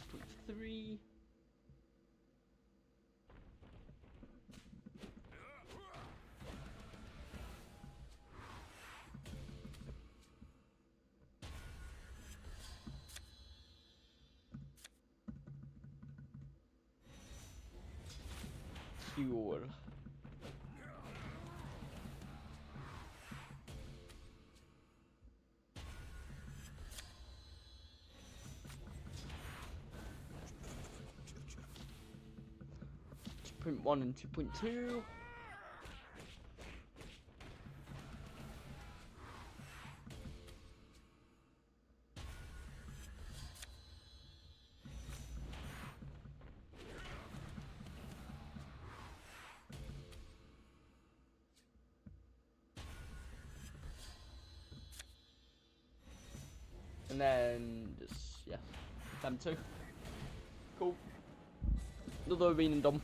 2.3. Cure. .1 and 2.2. And then just, yeah, them 2. Cool. Another arena done.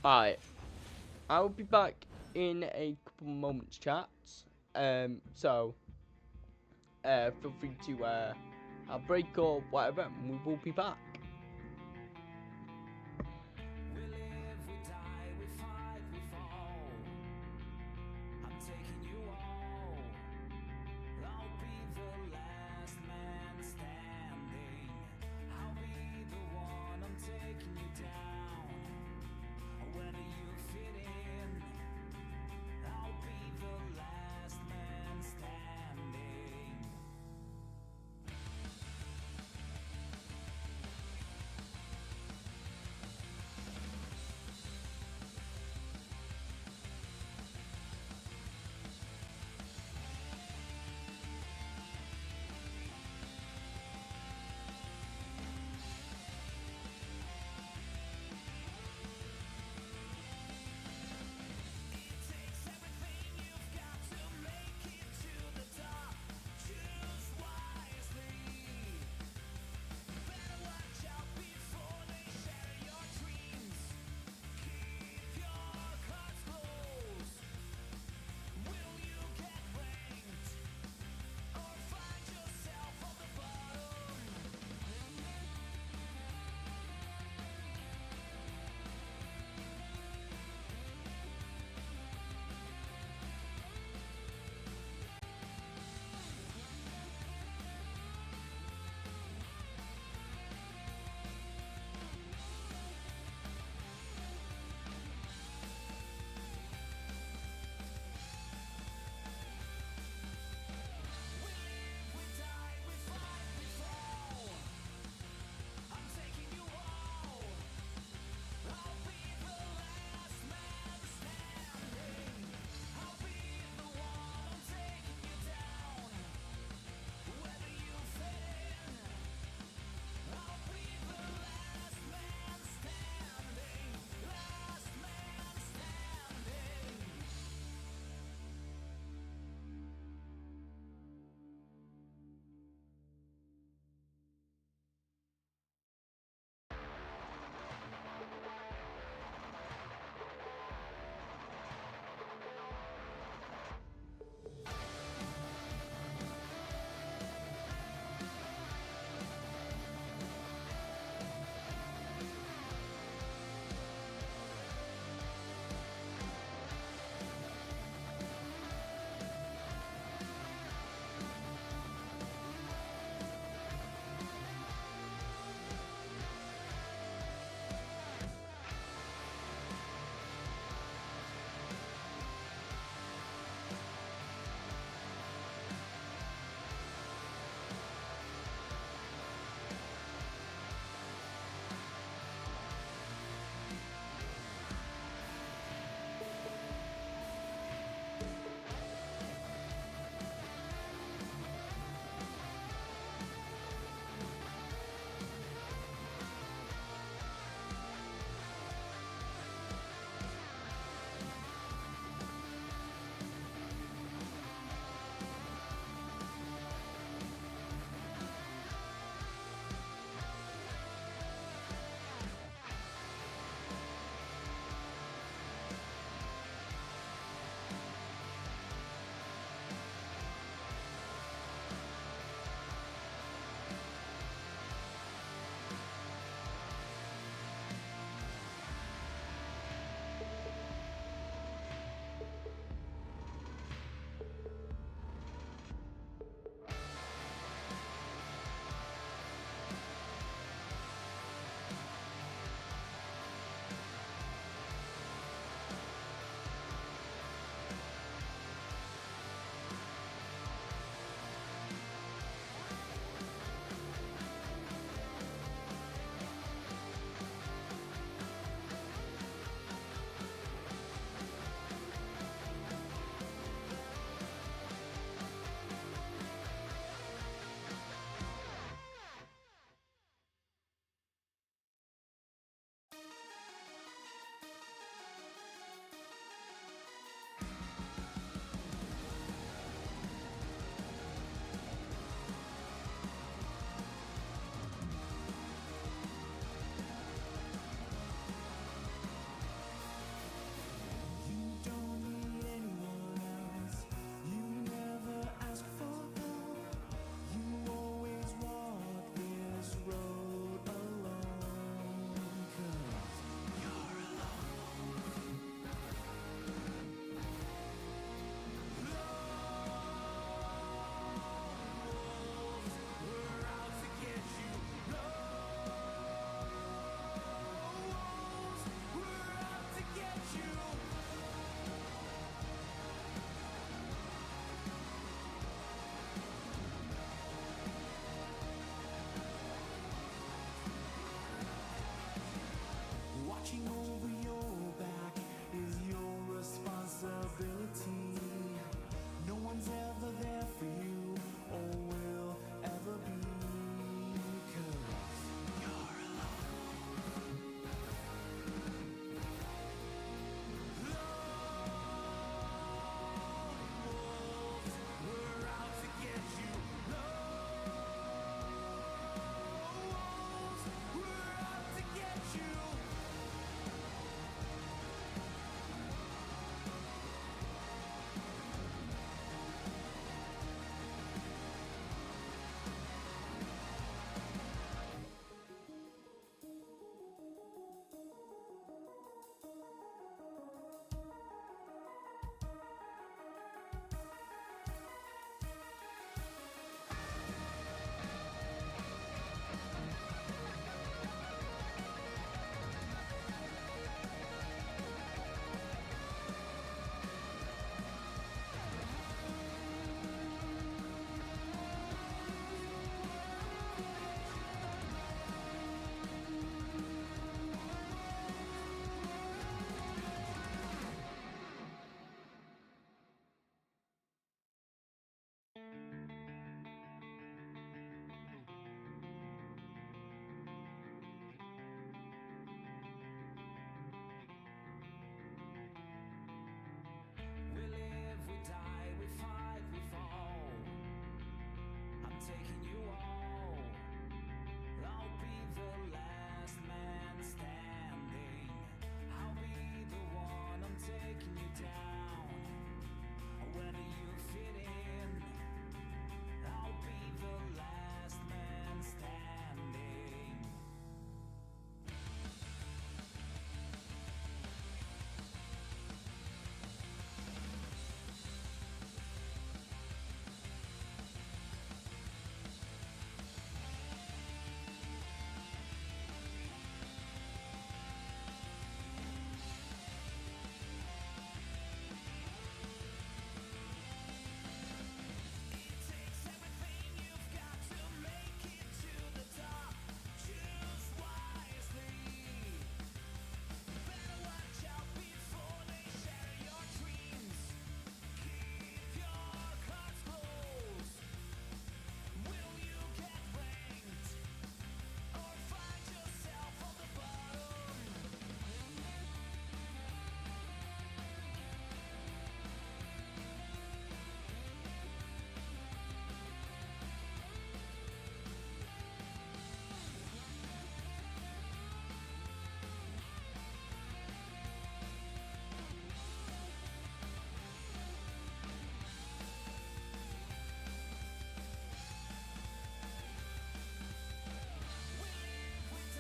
Alright, I will be back in a couple moments, chats. So feel free to have a break or whatever, and we will be back. We live, we die, we fight, we fall. I'm taking you all. I'll be the last man standing. I'll be the one, I'm taking you down. When you fit in, I'll be the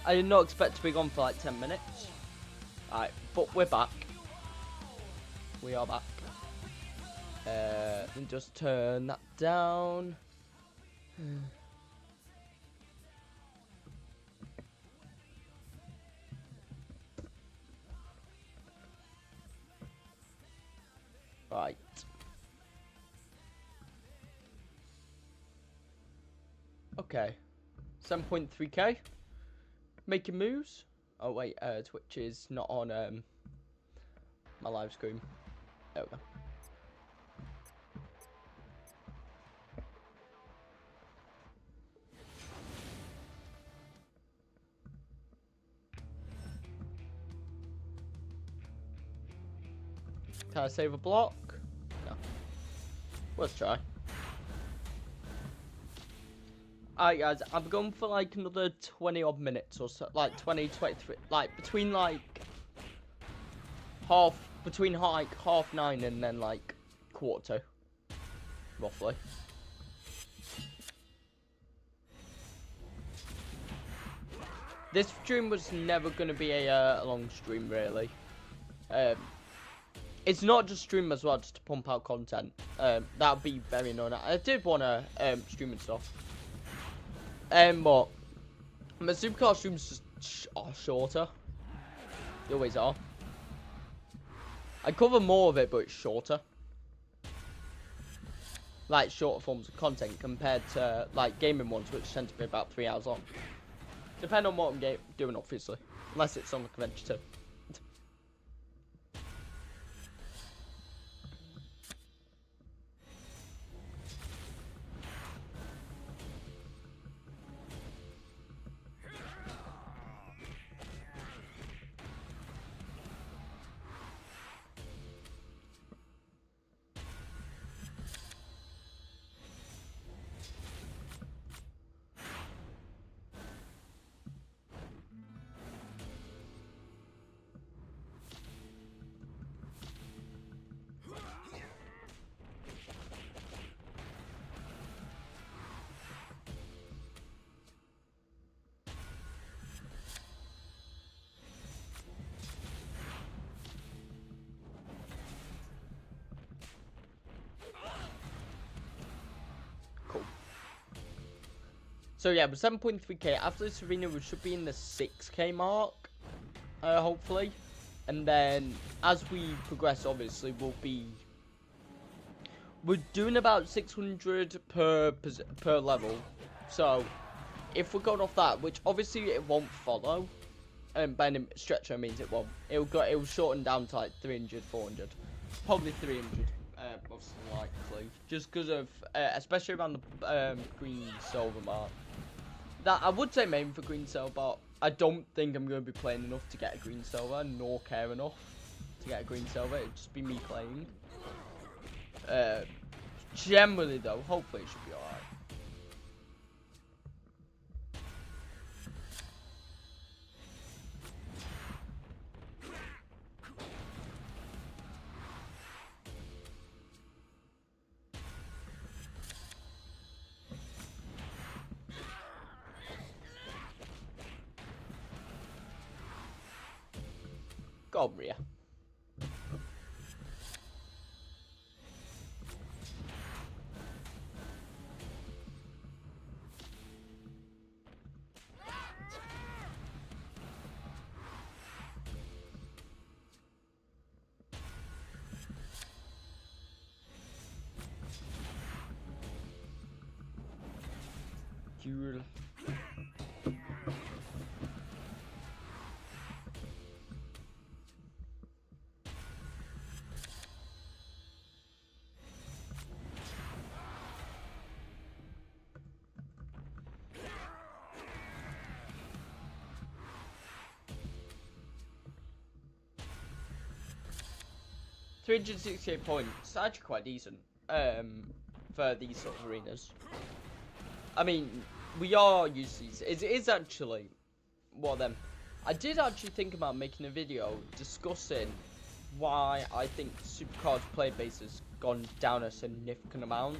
I did not expect to be gone for like 10 minutes. Alright, but we're back. We are back. And just turn that down. Right. Okay. 7.3k. Making moves. Oh wait, Twitch is not on my live screen. There we go. Can I save a block? No. Let's try. Alright guys, I'm going for like another 20 odd minutes or so, like 20, 23, like between like between like 9:30 and then like 9:45, roughly. This stream was never going to be a long stream really. It's not just stream as well, just to pump out content. That would be very annoying. I did want to stream and stuff. But my supercar streams just are shorter. They always are. I cover more of it, but it's shorter. Like shorter forms of content compared to like gaming ones, which tend to be about 3 hours long. Depending on what I'm doing, obviously. Unless it's on the convention too. So yeah, but 7.3k. After this arena, we should be in the 6k mark, hopefully. And then, as we progress, obviously, we're doing about 600 per level. So, if we're going off that, which obviously it won't follow, and by any stretch I means it won't. It'll shorten down to like 300, 400, probably 300. Most likely, just because of especially around the green silver mark. That I would say maybe for green silver, but I don't think I'm going to be playing enough to get a green silver, nor care enough to get a green silver. It'd just be me playing. Generally though, hopefully it should be alright. Go on, Rhea. Cool. 368 points, actually quite decent, for these sort of arenas. I mean, we are used to these. It is actually one of them. I did actually think about making a video discussing why I think Supercard's player base has gone down a significant amount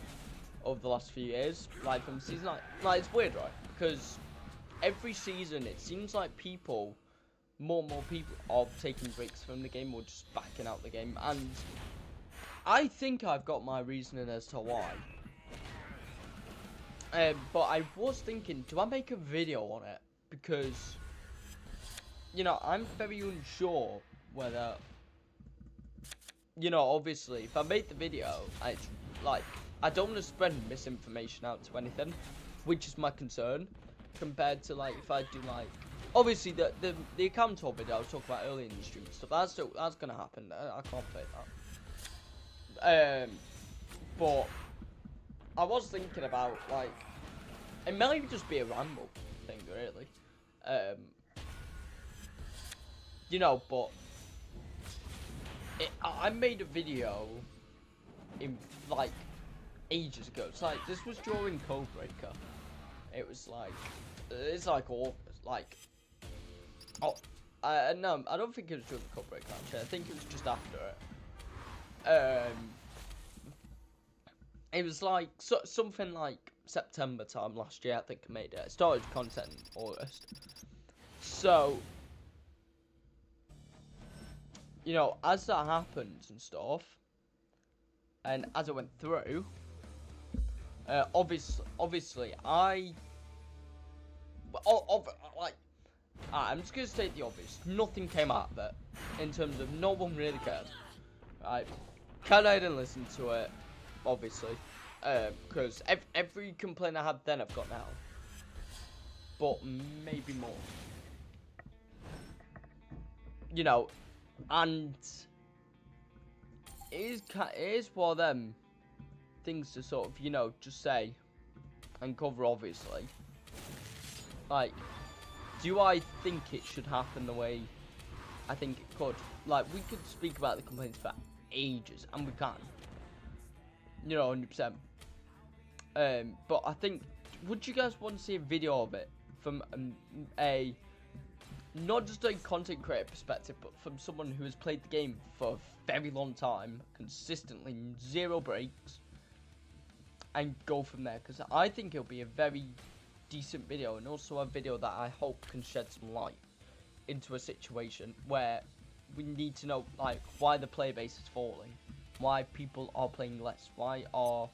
over the last few years. Like from season 9. Like, it's weird, right? Because every season it seems like more and more people are taking breaks from the game or just backing out the game, and I think I've got my reasoning as to why. But I was thinking, do I make a video on it? Because, you know, I'm very unsure whether, you know, obviously, if I make the video, I don't want to spread misinformation out to anything, which is my concern, compared to, like, if I do, like, obviously, the account tour video I was talking about earlier in the stream and stuff, that's gonna happen. I can't fake that. But I was thinking about, like, it might just be a ramble thing, really. You know, but I made a video in, like, ages ago. It's like, this was during Codebreaker. It was like, it's like August, like, oh, no, I don't think it was during Codebreaker, actually. I think it was just after it. It was like, something like September time last year, I think I made it. I started content in August. So, you know, as that happens and stuff, and as it went through, obviously, I'm just gonna state the obvious. Nothing came out of it, in terms of no one really cared. Right? Kinda didn't listen to it, obviously, because every complaint I had then I've got now, but maybe more. You know, and it is one of them things to sort of, you know, just say and cover, obviously. Like, do I think it should happen the way I think it could? Like, we could speak about the complaints for ages, and we can. You know, 100%. But I think, would you guys want to see a video of it from a not just a content creator perspective, but from someone who has played the game for a very long time, consistently, 0 breaks, and go from there? Because I think it'll be a very decent video, and also a video that I hope can shed some light into a situation where we need to know, like, why the player base is falling, why people are playing less, why are,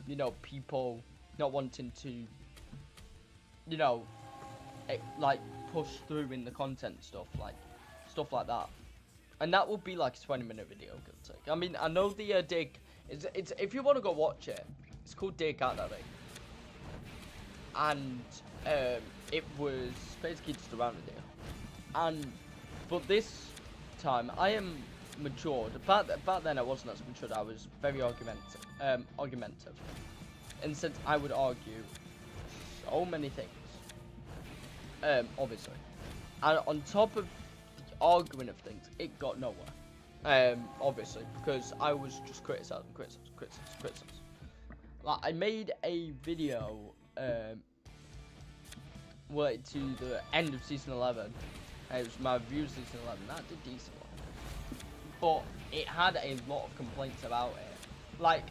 you know, people not wanting to, you know, like, push through in the content stuff like that. And that will be like a 20-minute video, give or take. I mean, I know the dig, it's if you want to go watch it, it's called Dig Out That Day. And it was basically just a random video. But this time I am matured. Back then I wasn't as matured. I was very argumentative. And since I would argue so many things, obviously, and on top of the argument of things, it got nowhere. Obviously, because I was just criticizing. Like, I made a video related to the end of season 11. It was my review of season 11. That did decent, but it had a lot of complaints about it. Like,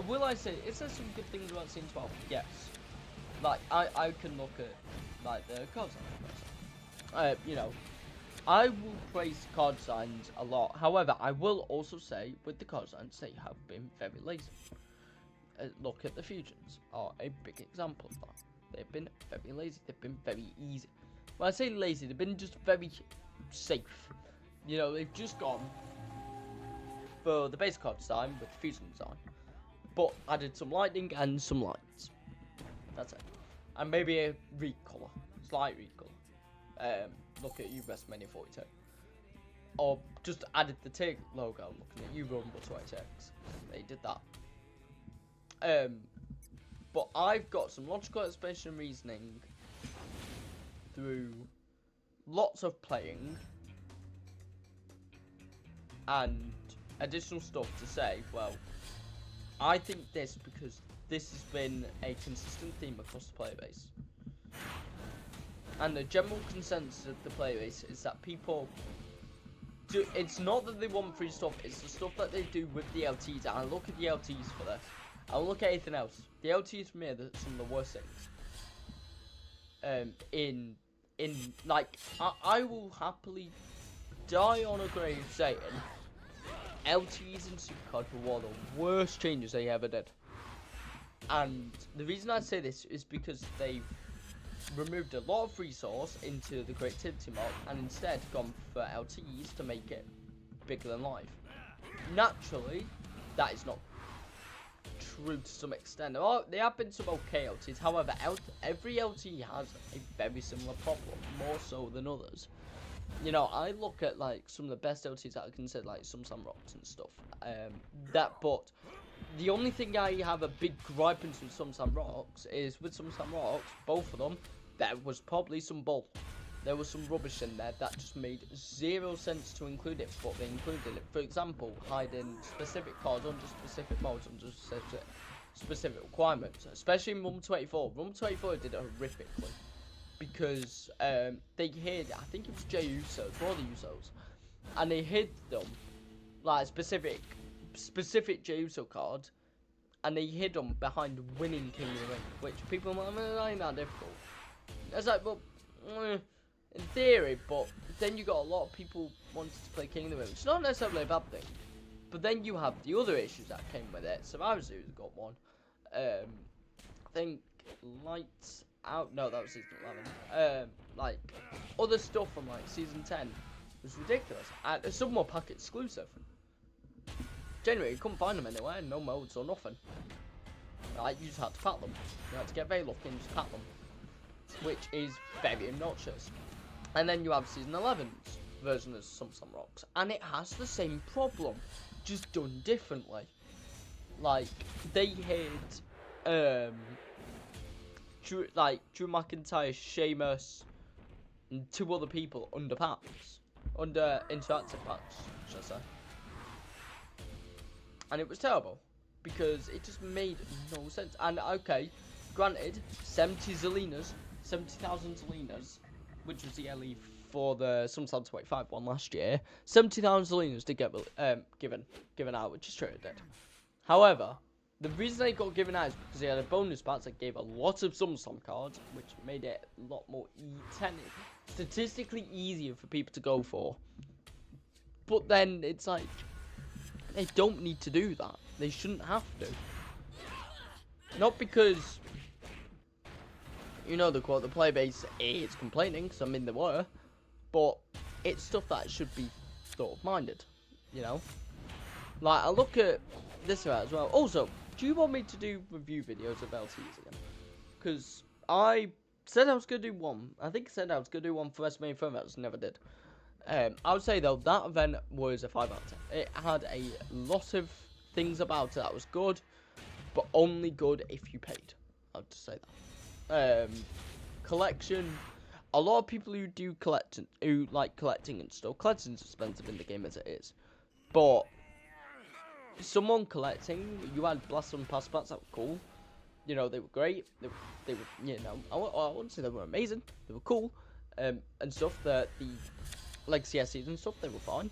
will I say, is there some good things about season 12? Yes. Like, I can look at, like, the card signs. You know, I will praise card signs a lot. However, I will also say, with the card signs, they have been very lazy. Look at the fusions, are a big example of that. They've been very lazy. They've been very easy. When I say lazy, they've been just very safe. You know, they've just gone for the base card design with the fusion design, but added some lightning and some lights. That's it. And maybe a recolor, slight recolor. Look at you, WrestleMania 42. Or just added the TIG logo. Looking at you, Rumble 26. They did that. But I've got some logical explanation and reasoning through lots of playing and additional stuff to say. Well, I think this because this has been a consistent theme across the player base. And the general consensus of the player base is that people do, it's not that they want free stuff, it's the stuff that they do with the LTs. And I look at the LTs for this. I don't look at anything else. The LTs for me are some of the worst things. in like I will happily die on a grave saying LTEs and supercard were one of the worst changes they ever did. And the reason I say this is because they've removed a lot of resource into the creativity mod and instead gone for LTEs to make it bigger than life. Naturally, that is not true to some extent. There have been some okay LTEs, however, every LTE has a very similar problem, more so than others. You know, I look at like some of the best LTEs that I consider, like some Sun Rocks and stuff. But the only thing I have a big gripe into some Sun Rocks is with some Sun Rocks, both of them, there was probably some bull. There was some rubbish in there that just made zero sense to include it, but they included it. For example, hiding specific cards under specific modes under specific requirements, especially in Rumble 24. Rumble 24 did it horrifically because they hid, I think it was Jey Uso, one of the Usos, and they hid them, like specific Jey Uso cards, and they hid them behind winning King of the Ring, which people are like, that ain't that difficult. It's like, well, in theory, but then you got a lot of people wanting to play King of the Ring, which is not necessarily a bad thing. But then you have the other issues that came with it. Survivor Series got one. I think Lights Out. No, that was season 11. Like other stuff from like season 10 was ridiculous, and some more pack exclusive. Genuinely, you couldn't find them anywhere. No modes or nothing. Like you just had to pack them. You had to get very lucky and just pack them, which is very obnoxious. And then you have season 11's version of some Rocks, and it has the same problem, just done differently. Like they hid Drew McIntyre, Sheamus, and 2 other people under packs, under interactive packs, should I say? And it was terrible because it just made no sense. And okay, granted, 70,000 Zelenas, which was the LE for the SummerSlam 25 one last year. 70,000 Zelenas did get given out, which is true, it did. However, the reason they got given out is because they had a bonus pack that gave a lot of SummerSlam cards, which made it a lot more statistically easier for people to go for. But then it's like, they don't need to do that. They shouldn't have to. Not because, you know, the player base is complaining, because I mean they were, but it's stuff that should be sort of minded, you know? Like, I look at this as well. Also, do you want me to do review videos of LTs again? Because I said I was going to do one. I think I said I was going to do one for WrestleMania 5 events, never did. I would say, though, that event was a 5 out of 10. It had a lot of things about it that was good, but only good if you paid. I would just say that. Collection, a lot of people who do collecting, who like collecting and stuff, collecting's expensive in the game as it is, but someone collecting, you had Blast and Pass packs that were cool, you know, they were great, they were, you know, I wouldn't say they were amazing, they were cool, and stuff, the Legacy SCs and stuff, they were fine,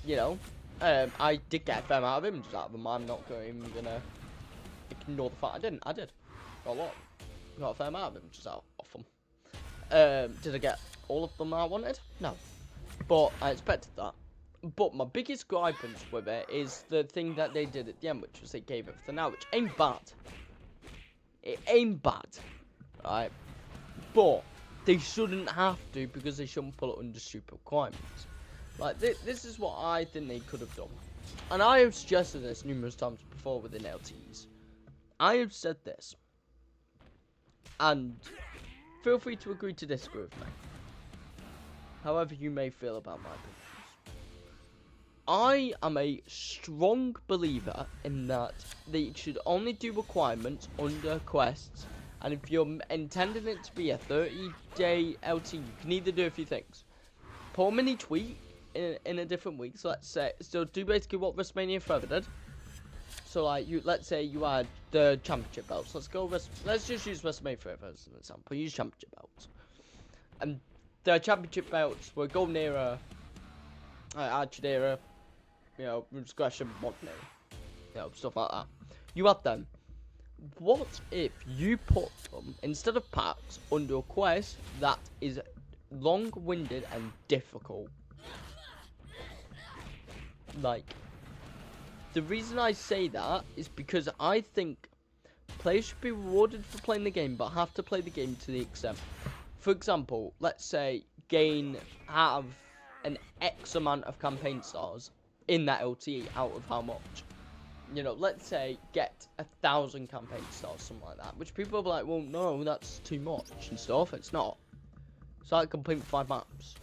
you know, I did get a fair amount of images out of them. I'm not even gonna ignore the fact I did, got a lot. Got a fair amount of images out of them. Did I get all of them I wanted? No. But I expected that. But my biggest gripe with it is the thing that they did at the end, which was they gave everything out, which ain't bad. It ain't bad. Right? But they shouldn't have to, because they shouldn't put it under stupid requirements. Like, this is what I think they could have done. And I have suggested this numerous times before within LTs. I have said this. And feel free to agree to disagree with me, however you may feel about my opinions. I am a strong believer in that they should only do requirements under quests, and if you're intending it to be a 30-day LT, you can either do a few things. Put a mini tweet in a different week, so let's say, so do basically what WrestleMania Forever did. So like, let's say you had the championship belts. Let's just use WrestleMania Forever as an example. Use championship belts, and the championship belts were Golden Era, Attitude Era, you know, Gresham, Modern Era, you know, stuff like that. You had them, what if you put them, instead of packs, under a quest that is long-winded and difficult? Like, the reason I say that is because I think players should be rewarded for playing the game, but have to play the game to the extent. For example, let's say have an X amount of campaign stars in that LTE out of how much? You know, let's say get 1,000 campaign stars, something like that. Which people will be like, well, no, that's too much and stuff. It's not. So I complete 5 maps.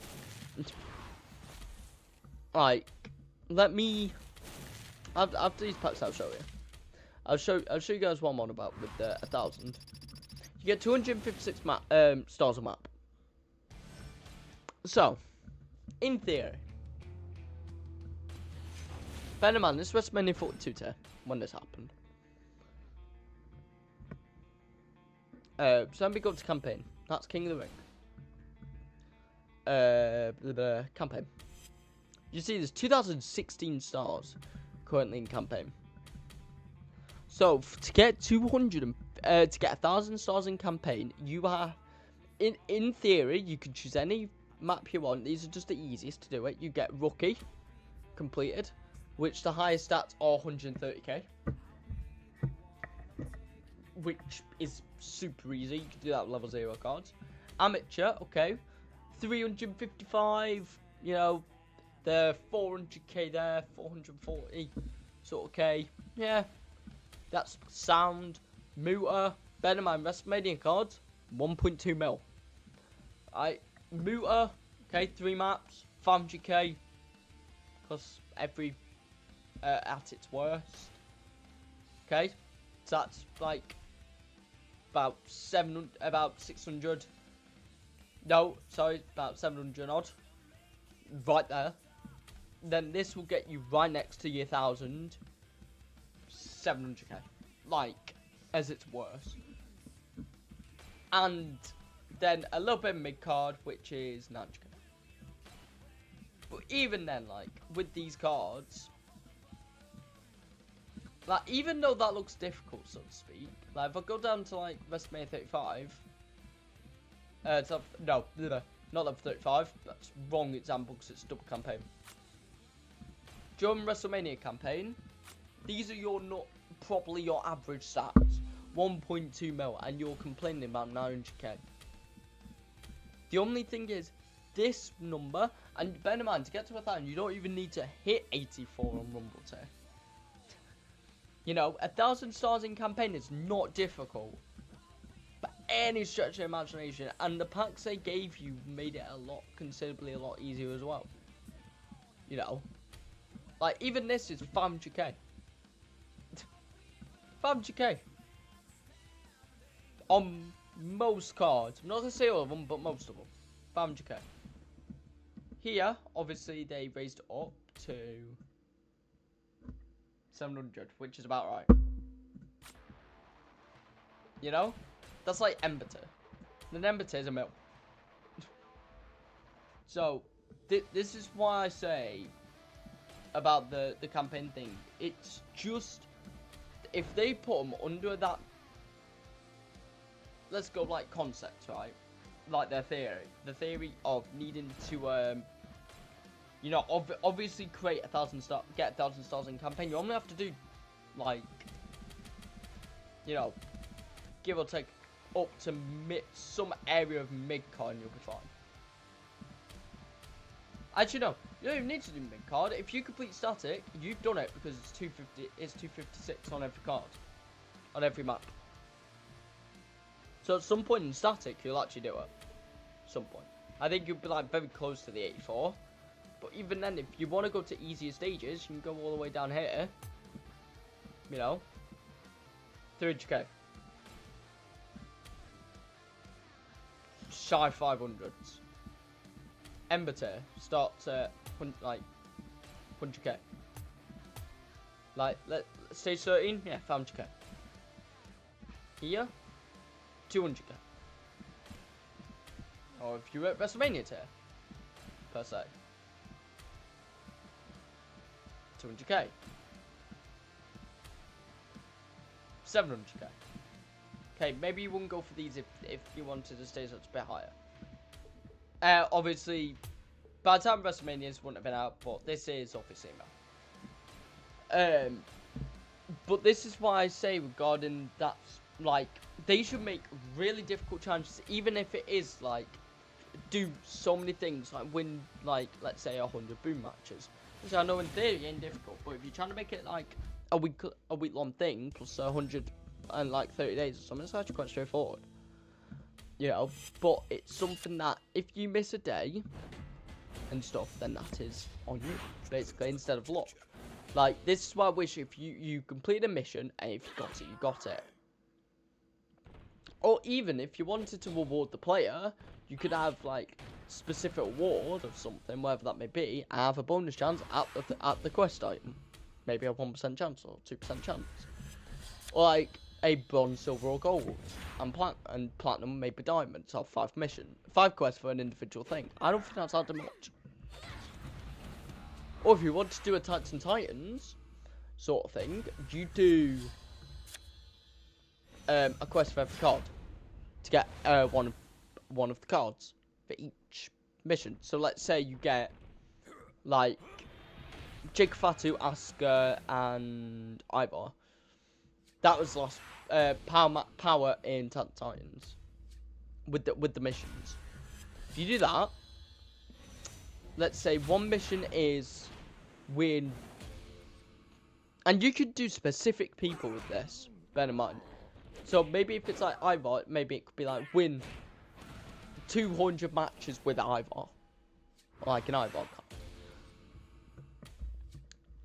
Like, let me. After these packs, I'll show you. I'll show you guys what I'm on about with the 1,000. You get 256 stars a map. So, in theory, bear in mind, this was WrestleMania 42 tier when this happened. So then we go to campaign. That's King of the Ring. The campaign. You see, there's 2,016 stars currently in campaign. So to get 1,000 stars in campaign, you have, in theory, you can choose any map you want. These are just the easiest to do it. You get rookie completed, which the highest stats are 130k, which is super easy. You can do that with level 0 cards. Amateur, okay, 355. You know, the 400k there, 440 sort of k. Yeah. That's sound. Muta, bear in mind, WrestleMania cards, 1.2 mil. Muta, okay, 3 maps, 500k, plus every at its worst. Okay, so that's like about 600. No, sorry, about 700 odd. Right there. Then this will get you right next to your 1,000. 700k, like, as its worst. And then a little bit of mid card, which is 900k. But even then, like, with these cards, like, even though that looks difficult, so to speak, like, if I go down to, like, WrestleMania 35, not level 35, that's wrong example because it's double campaign. During WrestleMania campaign, these are not properly your average stats. 1.2 mil, and you're complaining about 900k. The only thing is, this number, and bear in mind, to get to 1,000, you don't even need to hit 84 on Rumble tier. You know, 1,000 stars in campaign is not difficult by any stretch of imagination, and the packs they gave you made it considerably a lot easier as well. You know, like, even this is 500k. 500k on most cards. I'm not gonna say all of them, but most of them. 500k. Here, obviously, they raised it up to 700, which is about right. You know, that's like Ember tier. Then Ember tier is a mil. So, this is why I say about the campaign thing. It's just, if they put them under that, let's go like concept, right? Like their theory. The theory of needing to, you know, obviously create 1,000 stars, get 1,000 stars in campaign. You only have to do, like, you know, give or take up to some area of mid-card and you'll be fine. Actually, no, you don't even need to do mid-card. If you complete static, you've done it because it's 250. It's 256 on every card, on every map. So at some point in static, you'll actually do it. Some point. I think you'll be like very close to the 84. But even then, if you want to go to easier stages, you can go all the way down here. You know, 300k. Shy 500s. Ember tier starts at like 100k. Like, stage 13, yeah, 500k. Here, 200k. Or if you're at WrestleMania tier, per se, 200k. 700k. Okay, maybe you wouldn't go for these if you wanted to stay such a bit higher. Obviously, by the time WrestleManias wouldn't have been out, but this is obviously now. But this is why I say regarding that, like, they should make really difficult challenges, even if it is, like, do so many things, like win, like, let's say 100 boom matches. Which I know in theory ain't difficult, but if you're trying to make it, like, a week-long thing, plus 100 and, like, 30 days or something, it's actually quite straightforward. You know, but it's something that, if you miss a day and stuff, then that is on you, basically, instead of luck. Like, this is why I wish if you complete a mission, and if you got it, you got it. Or even if you wanted to reward the player, you could have, like, specific award of something, whatever that may be, and have a bonus chance at the quest item. Maybe a 1% chance or 2% chance. Or, like, a bronze, silver, or gold. And platinum, maybe diamond. So 5 quests for an individual thing. I don't think that's that much. Or if you want to do a Titan Titans sort of thing, you do a quest for every card to get one of the cards for each mission. So let's say you get like Jake Fatu, Asuka, and Ivar. That was lost power in Titan Titans with the missions. If you do that, let's say one mission is win, and you could do specific people with this, bear in mind. So maybe if it's like Ivar, maybe it could be like win 200 matches with Ivar, like an Ivar card.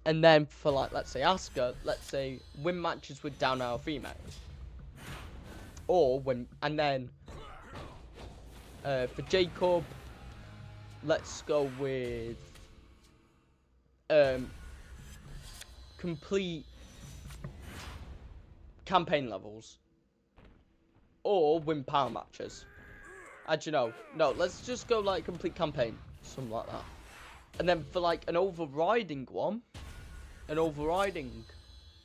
And then for, like, let's say Asuka, let's say win matches with down our females. Or and then for Jacob, let's go with complete campaign levels, or win power matches. Actually, no, let's just go like complete campaign, something like that. And then for like an overriding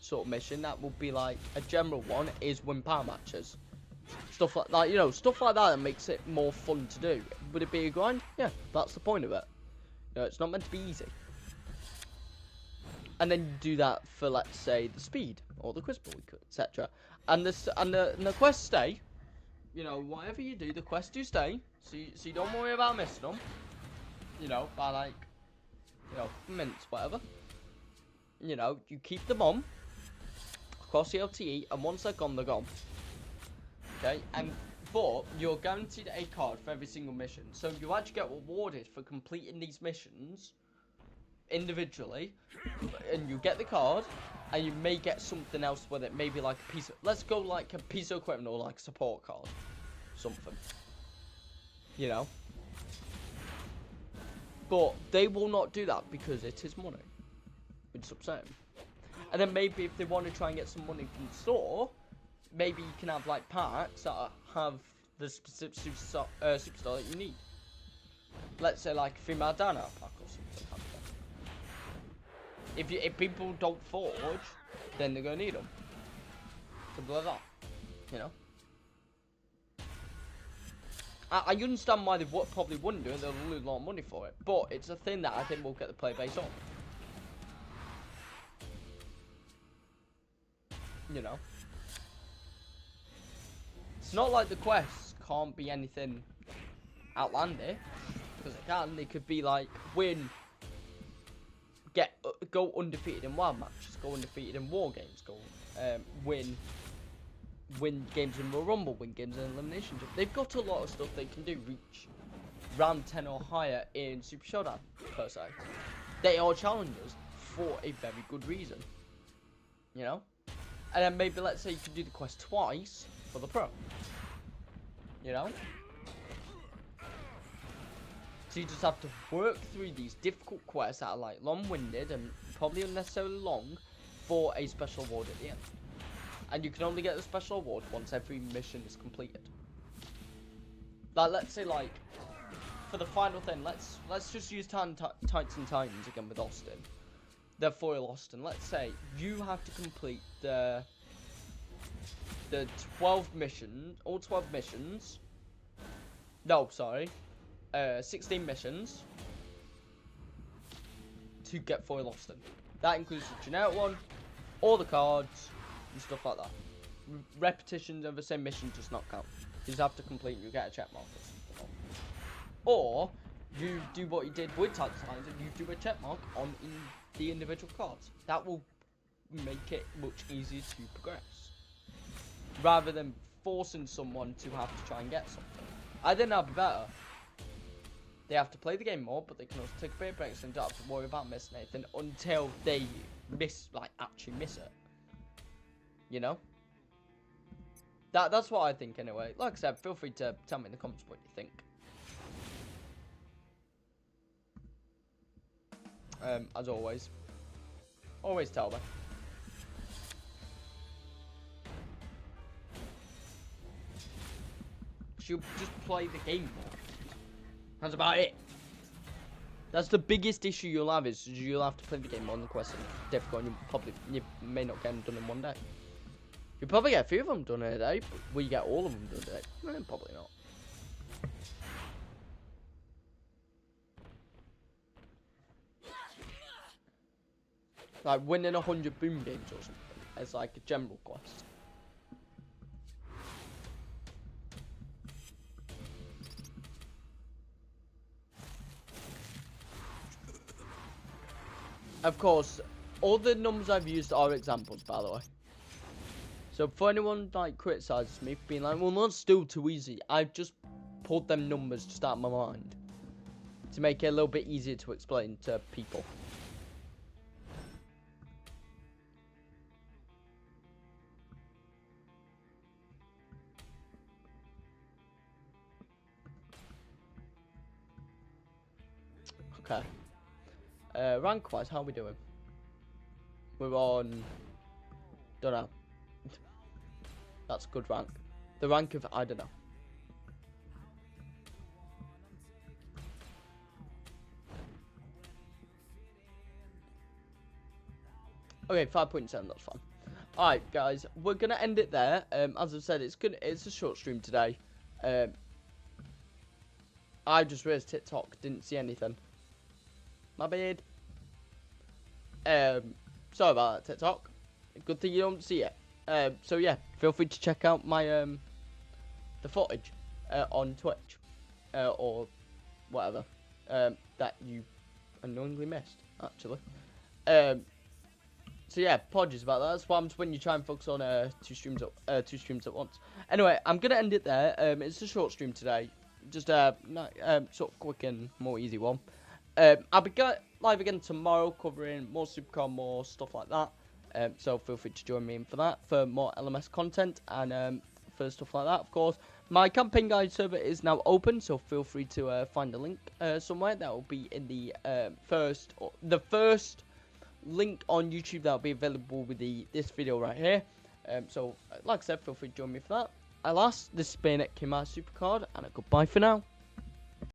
sort of mission, that would be like a general one, is win power matches. Stuff like that, you know, stuff like that makes it more fun to do. Would it be a grind? Yeah, that's the point of it. You know, it's not meant to be easy. And then you do that for, let's say, the speed or the quiz book, etc. And the quests stay. You know, whatever you do, the quests do stay. So you don't worry about missing them. You know, by like, you know, minutes, whatever. You know, you keep them on across the LTE, and once they're gone, they're gone. Okay, but you're guaranteed a card for every single mission, so you actually get rewarded for completing these missions individually, and you get the card, and you may get something else with it, maybe like a piece of, let's go like a piece of equipment or like a support card, something, you know. But they will not do that because it is money. It's upsetting. And then maybe if they want to try and get some money from the store, maybe you can have like packs that have the specific superstar that you need. Let's say like a female down pack or something like that. If people don't forge, then they're gonna need them. Something like that, you know. I understand why they probably wouldn't do it. They'll lose a lot of money for it, but it's a thing that I think will get the player base up. You know. It's not like the quests can't be anything outlandish, because it can. They could be like go undefeated in wild matches, go undefeated in war games, go win games in Royal Rumble, win games in Elimination Chamber. They've got a lot of stuff they can do. Reach round 10 or higher in Super Showdown per se. They are challengers for a very good reason, you know. And then maybe let's say you can do the quest twice for the pro. You know? So you just have to work through these difficult quests that are like long-winded and probably unnecessarily long for a special award at the end. And you can only get the special award once every mission is completed. Like, let's say like, for the final thing, let's just use Titans again with Austin. The foil Austin. Let's say you have to complete the the 12 missions, all 12 missions. No, sorry, 16 missions to get foil Austin. That includes the generic one, all the cards, and stuff like that. Repetitions of the same mission does not count. You just have to complete, you get a check mark or something. Or you do what you did with Tantalizer, and you do a check mark on the individual cards. That will make it much easier to progress, rather than forcing someone to have to try and get something. I think that'd be better. They have to play the game more, but they can also take a bit of breaks and don't have to worry about missing anything until they actually miss it. You know? That's what I think anyway. Like I said, feel free to tell me in the comments what you think. As always tell me. She'll just play the game more. That's about it. That's the biggest issue you'll have, is you'll have to play the game more, and the quests are difficult, and you may not get them done in one day. You'll probably get a few of them done in a day, but will you get all of them done in a day? Probably not. Like winning 100 boom games or something. It's like a general quest. Of course, all the numbers I've used are examples, by the way. So for anyone like criticizes me for being like, well, that's still too easy, I've just pulled them numbers just out of my mind to make it a little bit easier to explain to people. Okay. Rank wise, how are we doing? We're on, don't know. That's a good rank. The rank of, I don't know. Okay, 5.7, that's fine. Alright guys, we're gonna end it there. As I said, it's a short stream today. I just realized TikTok, didn't see anything. My bad. Sorry about that, TikTok. Good thing you don't see it. So yeah, feel free to check out my the footage on Twitch or whatever that you annoyingly missed, actually. So yeah, apologies about that. That's what happens when you try and focus on two streams at once. Anyway, I'm gonna end it there. It's a short stream today, just sort of quick and more easy one. I'll be live again tomorrow, covering more Supercard, more stuff like that. So feel free to join me in for that, for more LMS content and for stuff like that. Of course, my campaign guide server is now open, so feel free to find a link somewhere. That will be in the first link on YouTube. That will be available with this video right here. So like I said, feel free to join me for that. Alas, this has been Kimar Supercard, and a goodbye for now.